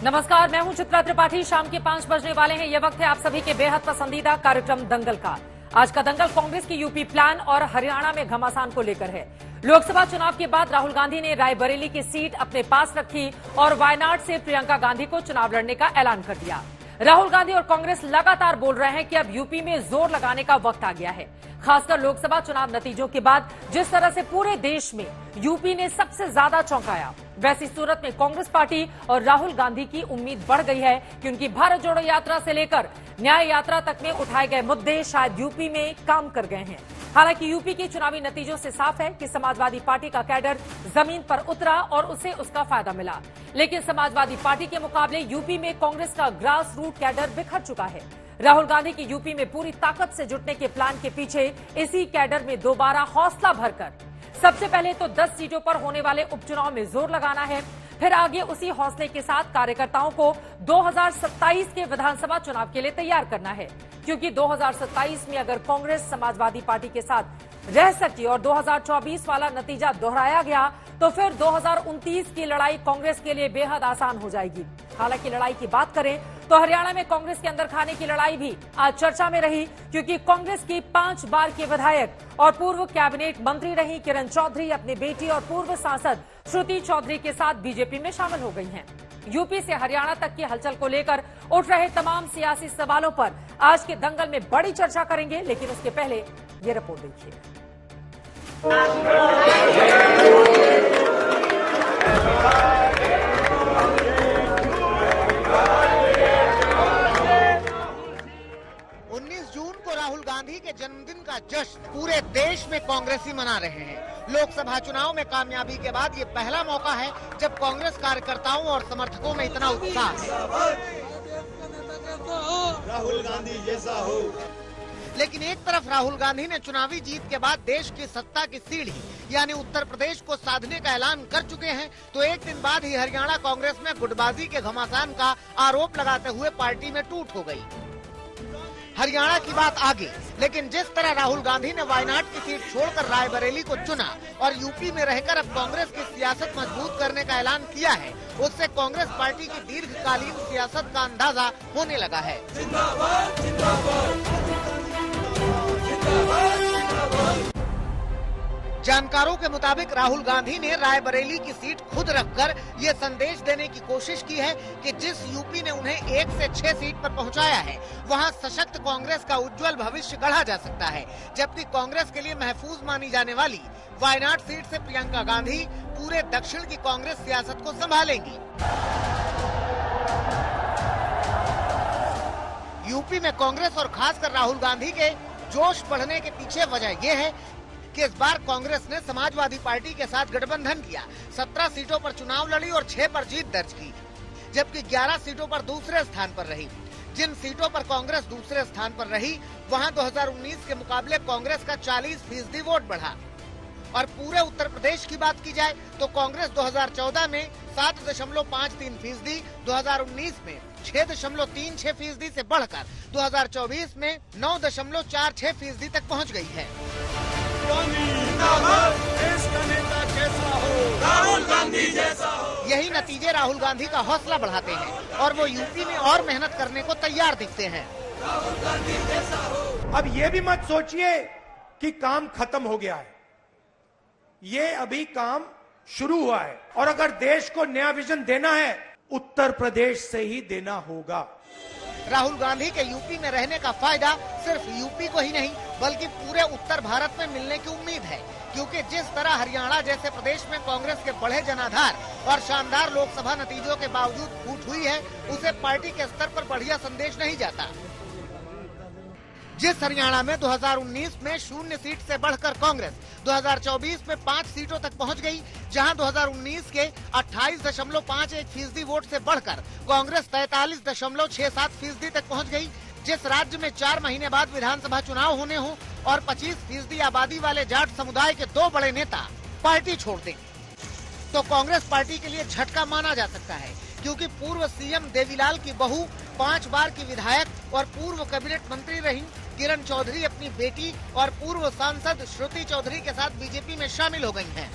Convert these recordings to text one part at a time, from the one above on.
नमस्कार, मैं हूं चित्रा त्रिपाठी। शाम के 5 बजने वाले हैं। ये वक्त है आप सभी के बेहद पसंदीदा कार्यक्रम दंगल का। आज का दंगल कांग्रेस की यूपी प्लान और हरियाणा में घमासान को लेकर है। लोकसभा चुनाव के बाद राहुल गांधी ने रायबरेली की सीट अपने पास रखी और वायनाड से प्रियंका गांधी को चुनाव लड़ने का ऐलान कर दिया। राहुल गांधी और कांग्रेस लगातार बोल रहे हैं कि अब यूपी में जोर लगाने का वक्त आ गया है। खासकर लोकसभा चुनाव नतीजों के बाद जिस तरह से पूरे देश में यूपी ने सबसे ज्यादा चौंकाया, वैसी सूरत में कांग्रेस पार्टी और राहुल गांधी की उम्मीद बढ़ गई है कि उनकी भारत जोड़ो यात्रा से लेकर न्याय यात्रा तक में उठाए गए मुद्दे शायद यूपी में काम कर गए हैं। हालांकि यूपी के चुनावी नतीजों से साफ है कि समाजवादी पार्टी का कैडर जमीन पर उतरा और उसे उसका फायदा मिला। लेकिन समाजवादी पार्टी के मुकाबले यूपी में कांग्रेस का ग्रास रूट कैडर बिखर चुका है। राहुल गांधी की यूपी में पूरी ताकत से जुटने के प्लान के पीछे इसी कैडर में दोबारा हौसला भरकर सबसे पहले तो 10 सीटों पर होने वाले उपचुनाव में जोर लगाना है, फिर आगे उसी हौसले के साथ कार्यकर्ताओं को 2027 के विधानसभा चुनाव के लिए तैयार करना है। क्योंकि 2027 में अगर कांग्रेस समाजवादी पार्टी के साथ रह सकी और 2024 वाला नतीजा दोहराया गया तो फिर 2029 की लड़ाई कांग्रेस के लिए बेहद आसान हो जाएगी। हालांकि लड़ाई की बात करें तो हरियाणा में कांग्रेस के अंदर खाने की लड़ाई भी आज चर्चा में रही, क्योंकि कांग्रेस की 5 बार की विधायक और पूर्व कैबिनेट मंत्री रही किरण चौधरी अपनी बेटी और पूर्व सांसद श्रुति चौधरी के साथ बीजेपी में शामिल हो गई हैं। यूपी से हरियाणा तक की हलचल को लेकर उठ रहे तमाम सियासी सवालों पर आज के दंगल में बड़ी चर्चा करेंगे, लेकिन उसके पहले ये रिपोर्ट देखिए। 19 जून को राहुल गांधी के जन्मदिन का जश्न पूरे देश में कांग्रेसी मना रहे हैं। लोकसभा चुनाव में कामयाबी के बाद ये पहला मौका है जब कांग्रेस कार्यकर्ताओं और समर्थकों में इतना उत्साह है। राहुल गांधी जैसा हो। लेकिन एक तरफ राहुल गांधी ने चुनावी जीत के बाद देश की सत्ता की सीढ़ी यानी उत्तर प्रदेश को साधने का ऐलान कर चुके हैं, तो एक दिन बाद ही हरियाणा कांग्रेस में गुटबाजी के घमासान का आरोप लगाते हुए पार्टी में टूट हो गई। हरियाणा की बात आगे, लेकिन जिस तरह राहुल गांधी ने वायनाड की सीट छोड़कर रायबरेली को चुना और यूपी में रहकर अब कांग्रेस की सियासत मजबूत करने का ऐलान किया है, उससे कांग्रेस पार्टी की दीर्घकालीन सियासत का अंदाजा होने लगा है। जिंदाबाद, जिंदाबाद, जिंदाबाद, जिंदाबाद। जानकारों के मुताबिक राहुल गांधी ने रायबरेली की सीट खुद रखकर ये संदेश देने की कोशिश की है कि जिस यूपी ने उन्हें 1 से 6 सीट पर पहुंचाया है, वहां सशक्त कांग्रेस का उज्जवल भविष्य गढ़ा जा सकता है। जबकि कांग्रेस के लिए महफूज मानी जाने वाली वायनाड सीट से प्रियंका गांधी पूरे दक्षिण की कांग्रेस सियासत को संभालेंगी। यूपी में कांग्रेस और खासकर राहुल गांधी के जोश बढ़ने के पीछे वजह यह है कि इस बार कांग्रेस ने समाजवादी पार्टी के साथ गठबंधन किया, 17 सीटों पर चुनाव लड़ी और 6 पर जीत दर्ज की, जबकि 11 सीटों पर दूसरे स्थान पर रही। जिन सीटों पर कांग्रेस दूसरे स्थान पर रही, वहां 2019 के मुकाबले कांग्रेस का 40% वोट बढ़ा। और पूरे उत्तर प्रदेश की बात की जाए तो कांग्रेस 2014 में 7.53%, 2019 में 6.36% से बढ़कर 2024 में 9.46% तक पहुंच गई है। देश का नेता कैसा हो, राहुल गांधी जैसा हो। यही नतीजे राहुल गांधी का हौसला बढ़ाते हैं और वो यूपी में और मेहनत करने को तैयार दिखते हैं। राहुल गांधी जैसा हो। अब ये भी मत सोचिए कि काम खत्म हो गया है, ये अभी काम शुरू हुआ है। और अगर देश को नया विजन देना है, उत्तर प्रदेश से ही देना होगा। राहुल गांधी के यूपी में रहने का फायदा सिर्फ यूपी को ही नहीं बल्कि पूरे उत्तर भारत में मिलने की उम्मीद है, क्योंकि जिस तरह हरियाणा जैसे प्रदेश में कांग्रेस के बढ़े जनाधार और शानदार लोकसभा नतीजों के बावजूद फूट हुई है, उसे पार्टी के स्तर पर बढ़िया संदेश नहीं जाता। जिस हरियाणा में 2019 में 0 सीट से बढ़कर कांग्रेस 2024 में 5 सीटों तक पहुंच गई, जहां 2019 के 28.51% वोट से बढ़कर कांग्रेस 43.67% तक पहुंच गई। जिस राज्य में 4 महीने बाद विधानसभा चुनाव होने हो और 25% आबादी वाले जाट समुदाय के 2 बड़े नेता पार्टी छोड़ दें, तो कांग्रेस पार्टी के लिए झटका माना जा सकता है, क्योंकि पूर्व सीएम देवीलाल की बहू 5 बार की विधायक और पूर्व कैबिनेट मंत्री रही किरण चौधरी अपनी बेटी और पूर्व सांसद श्रुति चौधरी के साथ बीजेपी में शामिल हो गई हैं।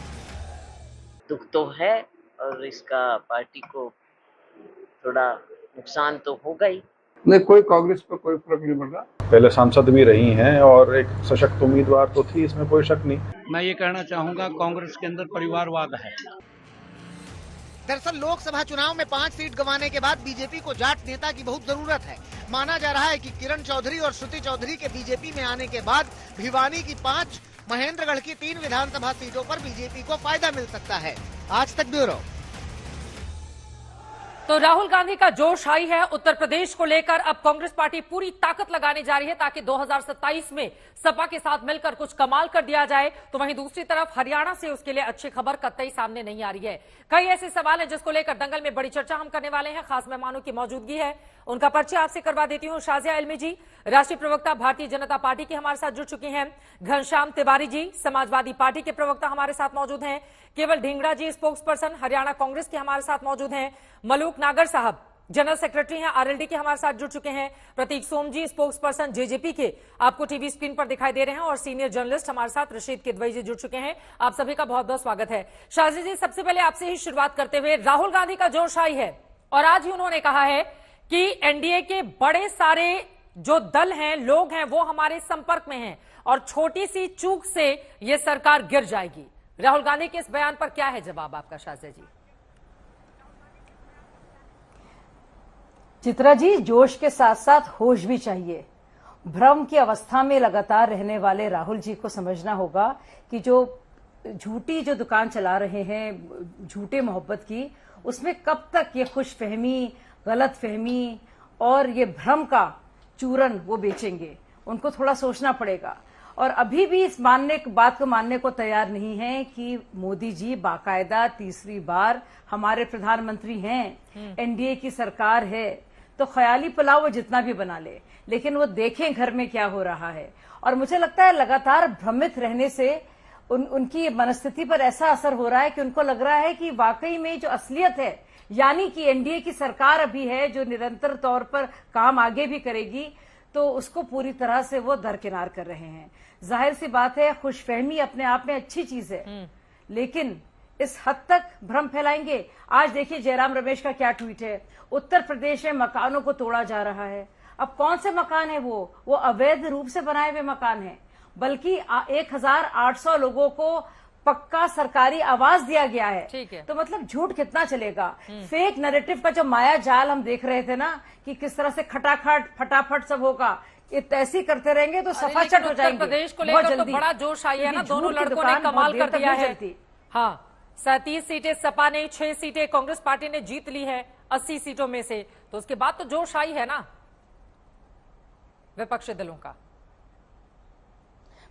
दुख तो है और इसका पार्टी को थोड़ा नुकसान तो होगा ही। नहीं, कोई कांग्रेस पर कोई फर्क नहीं पड़ रहा। पहले सांसद भी रही हैं और एक सशक्त उम्मीदवार तो थी, इसमें कोई शक नहीं। मैं ये कहना चाहूंगा कांग्रेस के अंदर परिवारवाद है। दरअसल लोकसभा चुनाव में 5 सीट गंवाने के बाद बीजेपी को जाट नेता की बहुत जरूरत है। माना जा रहा है कि किरण चौधरी और श्रुति चौधरी के बीजेपी में आने के बाद भिवानी की 5, महेंद्रगढ़ की 3 विधानसभा सीटों पर बीजेपी को फायदा मिल सकता है। आज तक ब्यूरो। तो राहुल गांधी का जोश हाई है उत्तर प्रदेश को लेकर। अब कांग्रेस पार्टी पूरी ताकत लगाने जा रही है ताकि 2027 में सपा के साथ मिलकर कुछ कमाल कर दिया जाए। तो वहीं दूसरी तरफ हरियाणा से उसके लिए अच्छी खबर कतई सामने नहीं आ रही है। कई ऐसे सवाल हैं जिसको लेकर दंगल में बड़ी चर्चा हम करने वाले हैं। खास मेहमानों की मौजूदगी है, उनका परिचय आपसे करवा देती हूँ। शाजिया इल्मी जी, राष्ट्रीय प्रवक्ता भारतीय जनता पार्टी के हमारे साथ जुड़ चुकी हैं। घनश्याम तिवारी जी, समाजवादी पार्टी के प्रवक्ता हमारे साथ मौजूद हैं। केवल ढींगड़ा जी, स्पोक्स पर्सन हरियाणा कांग्रेस के हमारे साथ मौजूद हैं। मलूक नागर साहब, जनरल सेक्रेटरी हैं आरएलडी के, हमारे साथ जुड़ चुके हैं। प्रतीक सोम जी, स्पोक्स पर्सन जेजेपी के, आपको टीवी स्क्रीन पर दिखाई दे रहे हैं। और सीनियर जर्नलिस्ट हमारे साथ रशीद किदवई जी जुड़ चुके हैं। आप सभी का बहुत बहुत स्वागत है। शाजी जी, सबसे पहले आपसे ही शुरुआत करते हुए, राहुल गांधी का जोश आई है और आज ही उन्होंने कहा है कि एनडीए के बड़े सारे जो दल हैं, लोग हैं, वो हमारे संपर्क में हैं और छोटी सी चूक से ये सरकार गिर जाएगी। राहुल गांधी के इस बयान पर क्या है जवाब आपका शाजिया जी? चित्रा जी, जोश के साथ साथ होश भी चाहिए। भ्रम की अवस्था में लगातार रहने वाले राहुल जी को समझना होगा कि जो झूठी जो दुकान चला रहे हैं झूठे मोहब्बत की, उसमें कब तक ये खुशफहमी, गलतफहमी और ये भ्रम का चूरन वो बेचेंगे। उनको थोड़ा सोचना पड़ेगा। और अभी भी इस बात को मानने को तैयार नहीं है कि मोदी जी बाकायदा तीसरी बार हमारे प्रधानमंत्री हैं, एनडीए की सरकार है। तो ख्याली पुलाव वो जितना भी बना ले, लेकिन वो देखें घर में क्या हो रहा है। और मुझे लगता है लगातार भ्रमित रहने से उनकी मनस्थिति पर ऐसा असर हो रहा है कि उनको लग रहा है कि वाकई में जो असलियत है, यानी कि एनडीए की सरकार अभी है जो निरंतर तौर पर काम आगे भी करेगी, तो उसको पूरी तरह से वो दरकिनार कर रहे हैं। जाहिर सी बात है, खुशफहमी अपने आप में अच्छी चीज है, लेकिन इस हद तक भ्रम फैलाएंगे। आज देखिए जयराम रमेश का क्या ट्वीट है। उत्तर प्रदेश में मकानों को तोड़ा जा रहा है। अब कौन से मकान है? वो अवैध रूप से बनाए हुए मकान है। बल्कि 1800 लोगों को पक्का सरकारी आवास दिया गया है। ठीक है। तो मतलब झूठ कितना चलेगा? फेक नैरेटिव का जो माया जाल हम देख रहे थे ना, कि किस तरह से खटाखट फटाफट सब होगा, ऐसे करते रहेंगे तो सफाचट हो जाएंगे। प्रदेश को लेकर तो बड़ा जोश आई है ना, दोनों लड़कों ने कमाल कर दिया है। हाँ, 37 सीटें सपा ने, 6 सीटें कांग्रेस पार्टी ने जीत ली है 80 सीटों में से। तो उसके बाद तो जोश आई है ना विपक्षी दलों का।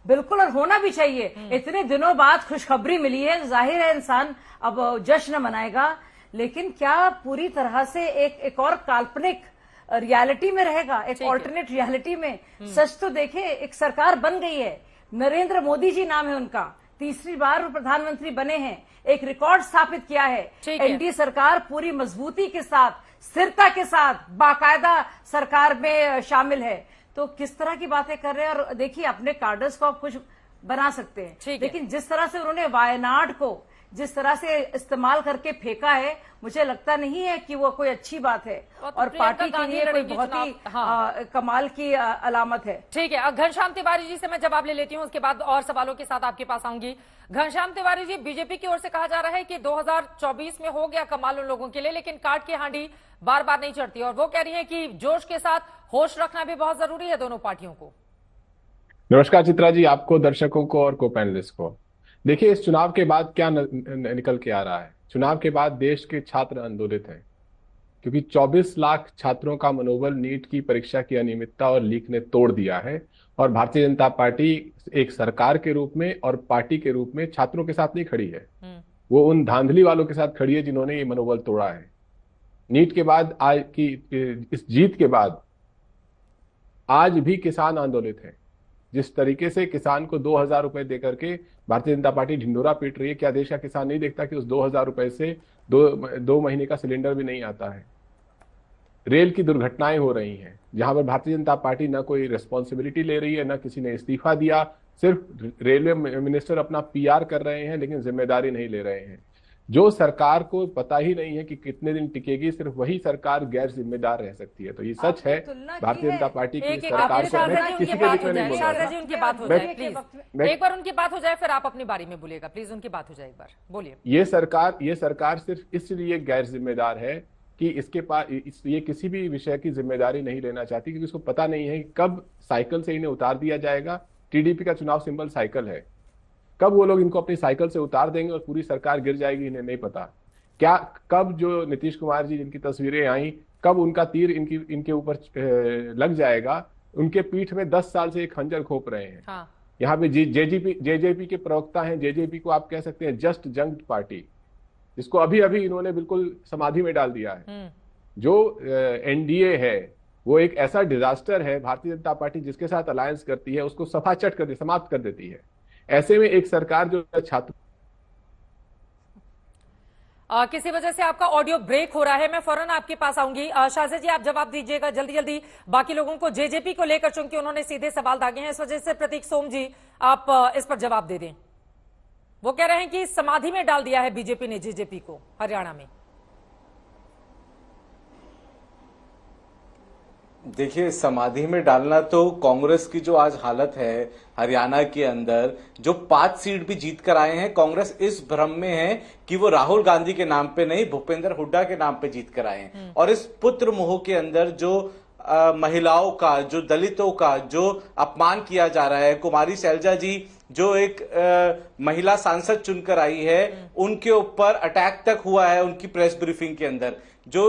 बिल्कुल, और होना भी चाहिए। इतने दिनों बाद खुशखबरी मिली है, जाहिर है इंसान अब जश्न मनाएगा। लेकिन क्या पूरी तरह से एक और काल्पनिक रियलिटी में रहेगा, एक ऑल्टरनेट रियलिटी में? सच तो देखे, एक सरकार बन गई है, नरेंद्र मोदी जी नाम है उनका, तीसरी बार वो प्रधानमंत्री बने हैं, एक रिकॉर्ड स्थापित किया है। एनडीए सरकार पूरी मजबूती के साथ, स्थिरता के साथ बाकायदा सरकार में शामिल है। तो किस तरह की बातें कर रहे हैं? और देखिए, अपने कार्डर्स को आप कुछ बना सकते हैं, लेकिन जिस तरह से उन्होंने वायनाड को जिस तरह से इस्तेमाल करके फेंका है, मुझे लगता नहीं है कि वो कोई अच्छी बात है और पार्टी के लिए कोई बहुत ही कमाल की अलामत है। ठीक है, घनश्याम तिवारी जी से मैं जवाब ले लेती हूँ, उसके बाद और सवालों के साथ आपके पास आऊंगी। घनश्याम तिवारी जी, बीजेपी की ओर से कहा जा रहा है कि 2024 में हो गया कमाल उन लोगों के लिए, लेकिन काट की हांडी बार बार नहीं चढ़ती, और वो कह रही है कि जोश के साथ होश रखना भी बहुत जरूरी है दोनों पार्टियों को। नमस्कार चित्रा जी, आपको, दर्शकों को और को पैनलिस्ट को। देखिए, इस चुनाव के बाद क्या निकल के आ रहा है। चुनाव के बाद देश के छात्र आंदोलित हैं, क्योंकि 24 लाख छात्रों का मनोबल नीट की परीक्षा की अनियमितता और लीक ने तोड़ दिया है। और भारतीय जनता पार्टी एक सरकार के रूप में और पार्टी के रूप में छात्रों के साथ नहीं खड़ी है, वो उन धांधली वालों के साथ खड़ी है जिन्होंने ये मनोबल तोड़ा है। नीट के बाद आज की इस जीत के बाद आज भी किसान आंदोलित है। जिस तरीके से किसान को 2000 रुपए देकर के भारतीय जनता पार्टी ढिंडोरा पीट रही है, क्या देश का किसान नहीं देखता कि उस 2000 रुपए से दो महीने का सिलेंडर भी नहीं आता है। रेल की दुर्घटनाएं हो रही हैं, जहां पर भारतीय जनता पार्टी न कोई रिस्पॉन्सिबिलिटी ले रही है, न किसी ने इस्तीफा दिया, सिर्फ रेलवे मिनिस्टर अपना पीआर कर रहे हैं, लेकिन जिम्मेदारी नहीं ले रहे हैं। जो सरकार को पता ही नहीं है कि कितने दिन टिकेगी, सिर्फ वही सरकार गैर जिम्मेदार रह सकती है। तो ये सच है भारतीय जनता पार्टी की सरकार को। मैं किसी के बीच में नहीं बोल रहा जी, उनकी बात हो जाए प्लीज, एक बार उनकी बात हो जाए फिर आप अपनी बारी में बोलिएगा, प्लीज उनकी बात हो जाए, एक बार बोलिए। ये सरकार सिर्फ इसलिए गैर जिम्मेदार है कि इसके पास ये किसी भी विषय की जिम्मेदारी नहीं लेना चाहती, क्योंकि उसको पता नहीं है कि कब साइकिल से इन्हें उतार दिया जाएगा। टीडीपी का चुनाव सिंबल साइकिल है, कब वो लोग इनको अपनी साइकिल से उतार देंगे और पूरी सरकार गिर जाएगी इन्हें नहीं पता। क्या कब जो नीतीश कुमार जी जिनकी तस्वीरें आई, कब उनका तीर इनके ऊपर लग जाएगा। उनके पीठ में 10 साल से एक खंजर घोंप रहे हैं। हाँ। यहाँ पे जेजेपी के प्रवक्ता हैं। जेजेपी को आप कह सकते हैं जस्ट जंग पार्टी, जिसको अभी अभी इन्होंने बिल्कुल समाधि में डाल दिया है। जो एनडीए है वो एक ऐसा डिजास्टर है, भारतीय जनता पार्टी जिसके साथ अलायंस करती है उसको समाप्त कर देती है। ऐसे में एक सरकार जो छात्र किसी वजह से आपका ऑडियो ब्रेक हो रहा है, मैं फौरन आपके पास आऊंगी। शाहज़ेद जी आप जवाब दीजिएगा जल्दी जल्दी, बाकी लोगों को जेजेपी को लेकर चूंकि उन्होंने सीधे सवाल दागे हैं, इस वजह से प्रतीक सोम जी आप इस पर जवाब दे दें। वो कह रहे हैं कि समाधि में डाल दिया है बीजेपी ने जेजेपी को हरियाणा में। देखिए, समाधि में डालना तो कांग्रेस की जो आज हालत है हरियाणा के अंदर, जो 5 सीट भी जीत कर आए हैं, कांग्रेस इस भ्रम में है कि वो राहुल गांधी के नाम पे नहीं भूपेंद्र हुड्डा के नाम पे जीत कर आए हैं। और इस पुत्र मोह के अंदर जो महिलाओं का, जो दलितों का जो अपमान किया जा रहा है, कुमारी शैलजा जी जो एक महिला सांसद चुनकर आई है, उनके ऊपर अटैक तक हुआ है उनकी प्रेस ब्रीफिंग के अंदर। जो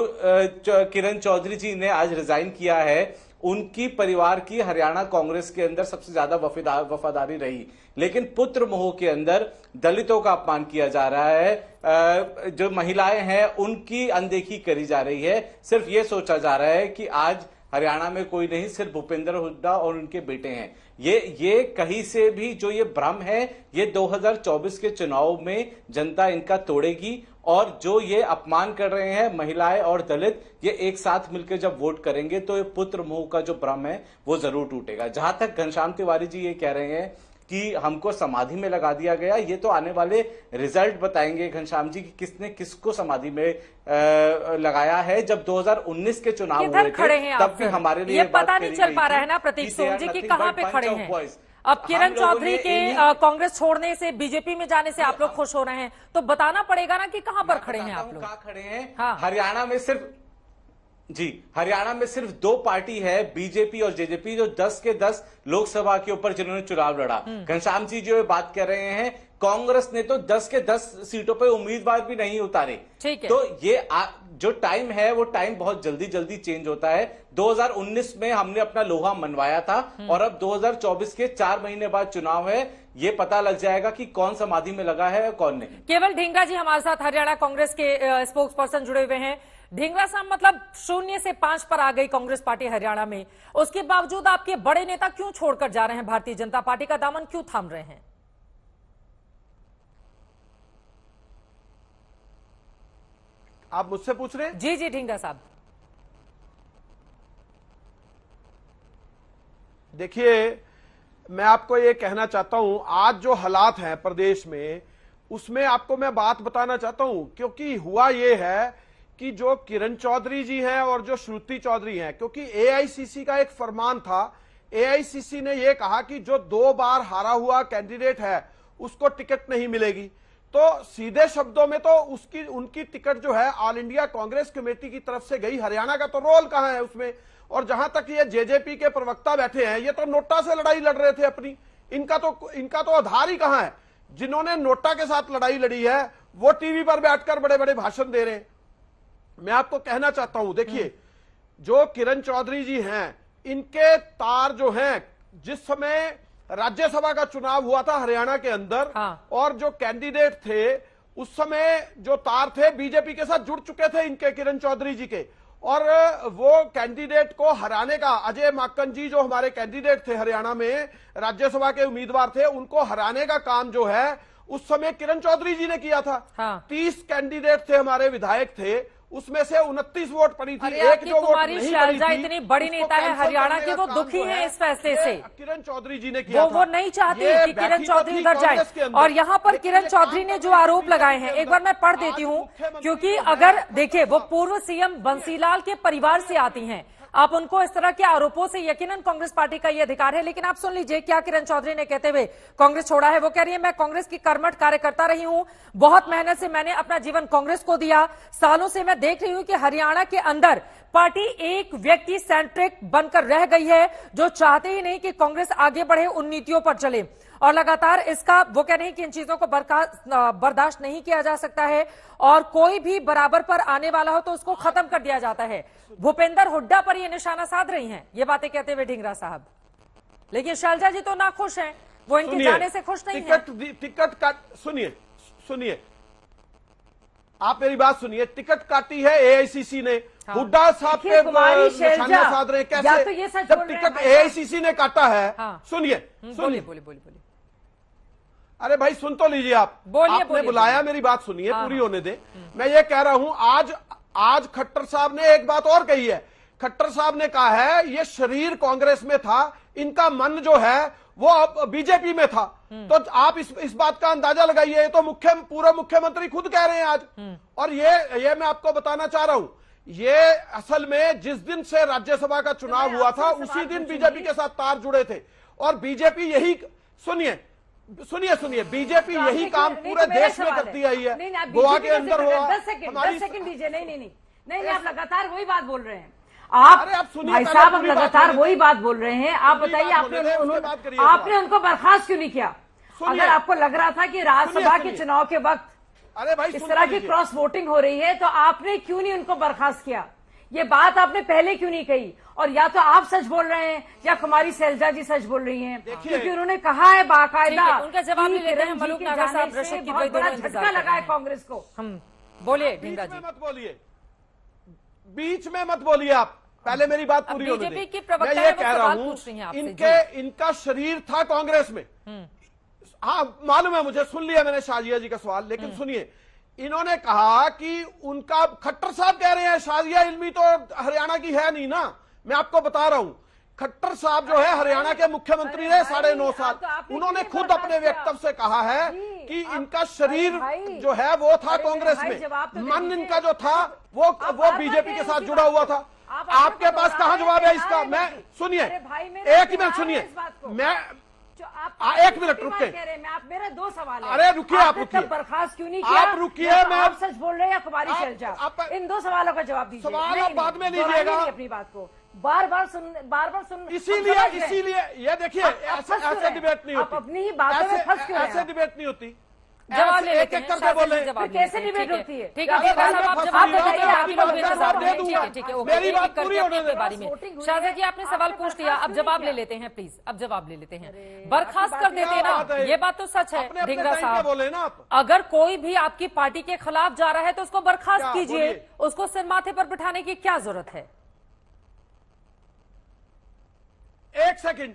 किरण चौधरी जी ने आज रिजाइन किया है, उनकी परिवार की हरियाणा कांग्रेस के अंदर सबसे ज्यादा वफादारी रही, लेकिन पुत्र मोह के अंदर दलितों का अपमान किया जा रहा है, जो महिलाएं हैं उनकी अनदेखी करी जा रही है। सिर्फ ये सोचा जा रहा है कि आज हरियाणा में कोई नहीं, सिर्फ भूपेंद्र हुड्डा और उनके बेटे हैं। ये कहीं से भी जो ये भ्रम है, ये 2024 के चुनाव में जनता इनका तोड़ेगी। और जो ये अपमान कर रहे हैं महिलाएं और दलित, ये एक साथ मिलकर जब वोट करेंगे तो ये पुत्र मोह का जो भ्रम है वो जरूर टूटेगा। जहां तक घनश्याम तिवारी जी ये कह रहे हैं कि हमको समाधि में लगा दिया गया, ये तो आने वाले रिजल्ट बताएंगे घनश्याम जी कि किसने किसको समाधि में लगाया है। जब 2019 के चुनाव हुए थे तब भी हमारे लिए ये पता नहीं चल पा रहा है ना प्रतीक सोम जी कि कहां पे खड़े हैं। अब किरण चौधरी के कांग्रेस छोड़ने से, बीजेपी में जाने से आप लोग खुश हो रहे हैं, तो बताना पड़ेगा ना कि कहां पर खड़े हैं आप लोग। कहां खड़े हैं? हाँ। हरियाणा में सिर्फ 2 पार्टी है, बीजेपी और जेजेपी, जो 10 के 10 लोकसभा के ऊपर जिन्होंने चुनाव लड़ा। घनश्याम जी जो बात कर रहे हैं, कांग्रेस ने तो 10 के 10 सीटों पे उम्मीदवार भी नहीं उतारे। ठीक है। तो ये जो टाइम है वो टाइम बहुत जल्दी चेंज होता है। 2019 में हमने अपना लोहा मनवाया था और अब 2024 के 4 महीने बाद चुनाव है, ये पता लग जाएगा कि कौन समाधि में लगा है और कौन नहीं। केवल ढींगरा जी हमारे साथ हरियाणा कांग्रेस के स्पोक्स पर्सन जुड़े हुए हैं। ढींगरा साहब, मतलब 0 से 5 पर आ गई कांग्रेस पार्टी हरियाणा में, उसके बावजूद आपके बड़े नेता क्यों छोड़कर जा रहे हैं? भारतीय जनता पार्टी का दामन क्यों थाम रहे हैं? आप मुझसे पूछ रहे हैं? जी ढींगरा साहब। देखिए, मैं आपको ये कहना चाहता हूं, आज जो हालात हैं प्रदेश में, उसमें आपको मैं बात बताना चाहता हूं, क्योंकि हुआ ये है कि जो किरण चौधरी जी हैं और जो श्रुति चौधरी हैं, क्योंकि एआईसीसी का एक फरमान था, एआईसीसी ने यह कहा कि जो 2 बार हारा हुआ कैंडिडेट है उसको टिकट नहीं मिलेगी। तो सीधे शब्दों में तो उनकी टिकट जो है ऑल इंडिया कांग्रेस कमेटी की तरफ से गई। हरियाणा का तो रोल कहां है उसमें? और जहां तक ये जेजेपी के प्रवक्ता बैठे हैं, ये तो नोटा से लड़ाई लड़ रहे थे अपनी, इनका तो आधार ही कहां है? जिन्होंने नोटा के साथ लड़ाई लड़ी है वो टीवी पर बैठकर बड़े बड़े भाषण दे रहे हैं। मैं आपको कहना चाहता हूं, देखिए, जो किरण चौधरी जी हैं, इनके तार जो हैं, जिस समय राज्यसभा का चुनाव हुआ था हरियाणा के अंदर, और जो कैंडिडेट थे उस समय जो तार थे बीजेपी के साथ जुड़ चुके थे इनके, किरण चौधरी जी के, और वो कैंडिडेट को हराने का, अजय माकन जी जो हमारे कैंडिडेट थे हरियाणा में, राज्यसभा के उम्मीदवार थे, उनको हराने का काम जो है उस समय किरण चौधरी जी ने किया था। 30 कैंडिडेट थे, हमारे विधायक थे, उसमें से 29 वोट पड़ी थी। अरे एक आपकी जो वोट कुमारी नहीं शैलजा पड़ी थी, इतनी बड़ी उसको नेता है कैंसिल हरियाणा करने की, का वो काम दुखी जो है है, इस फैसले ये से। किरण चौधरी जी ने किया वो था। नहीं चाहती ये कि किरण बैठी तो चौधरी थी उधर जाए। कांग्रेस के अंदर, और यहाँ पर लेकिन किरण ये चौधरी काम ने तो जो बीजेपी आरोप के लगाए हैं, अंदर। एक बार मैं पढ़ देती आज हूँ, मुख्यमंत्री क्योंकि जो है, अगर देखिए वो पूर्व सीएम बंसीलाल के परिवार से आती हैं, आप उनको इस तरह के आरोपों से यकीनन कांग्रेस पार्टी का ये अधिकार है। लेकिन आप सुन लीजिए क्या किरण चौधरी ने कहते हुए कांग्रेस छोड़ा है। वो कह रही है, मैं कांग्रेस की कर्मठ कार्यकर्ता रही हूं, बहुत मेहनत से मैंने अपना जीवन कांग्रेस को दिया, सालों से मैं देख रही हूं कि हरियाणा के अंदर पार्टी एक व्यक्ति सेंट्रिक बनकर रह गई है, जो चाहते ही नहीं कि कांग्रेस आगे बढ़े, उन नीतियों पर चले। और लगातार इसका वो कह रहे हैं कि इन चीजों को बर्दाश्त नहीं किया जा सकता है, और कोई भी बराबर पर आने वाला हो तो उसको खत्म कर दिया जाता है। भूपेंद्र हुड्डा पर ये निशाना साध रही हैं ये बातें कहते हुए ढींगरा साहब। लेकिन शैलजा जी तो नाखुश हैं, वो इनके जाने से खुश नहीं है। टिकट का सुनिए आप मेरी बात सुनिए। टिकट काटी है एआईसीसी ने, हुड्डा साहब पे निशाना साध रहे कैसे? या तो ये सच जब बोल रहे हैं टिकट भाई एआईसीसी ने काटा है। हाँ। सुनिए बोलिए। अरे भाई सुन तो लीजिए आप। आपने बुलाया, मेरी बात सुनिए, पूरी होने दे। मैं ये कह रहा हूं, आज खट्टर साहब ने एक बात और कही है। खट्टर साहब ने कहा है ये शरीर कांग्रेस में था, इनका मन जो है वो अब बीजेपी में था। तो आप इस बात का अंदाजा लगाइए। ये तो पूर्व मुख्यमंत्री खुद कह रहे हैं आज। और ये मैं आपको बताना चाह रहा हूं, ये असल में जिस दिन से राज्यसभा का चुनाव हुआ था उसी दिन बीजेपी के साथ तार जुड़े थे। और बीजेपी यही सुनिए बीजेपी यही काम पूरे देश में करती आई है। गोवा के अंदर हुआ। 10 सेकंड दीजिए। नहीं, आप लगातार वही बात बोल रहे हैं। आप भाई साहब आप लगातार वही बात बोल रहे हैं। आप बताइए, आपने उनको बर्खास्त क्यों नहीं किया? अगर आपको लग रहा था कि राज्यसभा के चुनाव के वक्त अरे भाई इस तरह की क्रॉस वोटिंग हो रही है, तो आपने क्यों नहीं उनको बर्खास्त किया? ये बात आपने पहले क्यों नहीं कही? और या तो आप सच बोल रहे हैं या कुमारी शैलजा जी सच बोल रही हैं, क्योंकि उन्होंने कहा है बाकायदा। उनका जवाब ले लेते हैं मलूक नागर साहब। रशीद की बहुत बड़ा झटका लगा है कांग्रेस को। बोलिए ढींगरा जी। मत बोलिए, बीच में मत बोलिए आप, पहले मेरी बात पूरी होने बीजेपी की दे। प्रवक्ता मैं ये कह रहा हूं, इनका शरीर था कांग्रेस में। हाँ मालूम है मुझे, सुन लिया मैंने शाजिया जी का सवाल। लेकिन सुनिए, इन्होंने कहा कि उनका, खट्टर साहब कह रहे हैं शाजिया इल्मी तो हरियाणा की है नहीं ना। मैं आपको बता रहा हूं, खट्टर साहब जो है हरियाणा के मुख्यमंत्री रहे 9.5 साल। उन्होंने खुद अपने वक्तव्य से कहा है कि इनका शरीर जो है वो था कांग्रेस में, मन इनका जो था वो बीजेपी के साथ जुड़ा हुआ था। आपके पास कहां जवाब है इसका? मैं सुनिए, एक ही मिनट सुनिए, मैं एक मिनट रुके। आप मेरे 2 सवाल है। अरे रुकिए, आप रुकिए, बर्खास्त क्यों नहीं किया? आप रुकिए। मैं आप सच बोल रहे हैं या कुमारी शैलजा? इन 2 सवालों का जवाब दीजिए। सवाल आप बाद में लीजिएगा। अपनी बात को बार बार सुन। इसीलिए ये देखिए, ऐसे डिबेट नहीं होती। अपनी ही बातों में फंस क्यों? ऐसे डिबेट नहीं होती। जवाब ले लेते एक करके बोले, कैसे डिबेट होती है? ठीक है, मेरी बात पूरी होने दे। शाहजा जी आपने सवाल पूछ लिया, अब जवाब ले लेते हैं प्लीज, अब जवाब ले लेते हैं। बर्खास्त कर देते ना, ये बात तो सच है ढींगरा साहब। बोले ना आप, अगर कोई भी आपकी पार्टी के खिलाफ जा रहा है तो उसको बर्खास्त कीजिए, उसको सिर माथे पर बिठाने की क्या जरूरत है? एक सेकंड,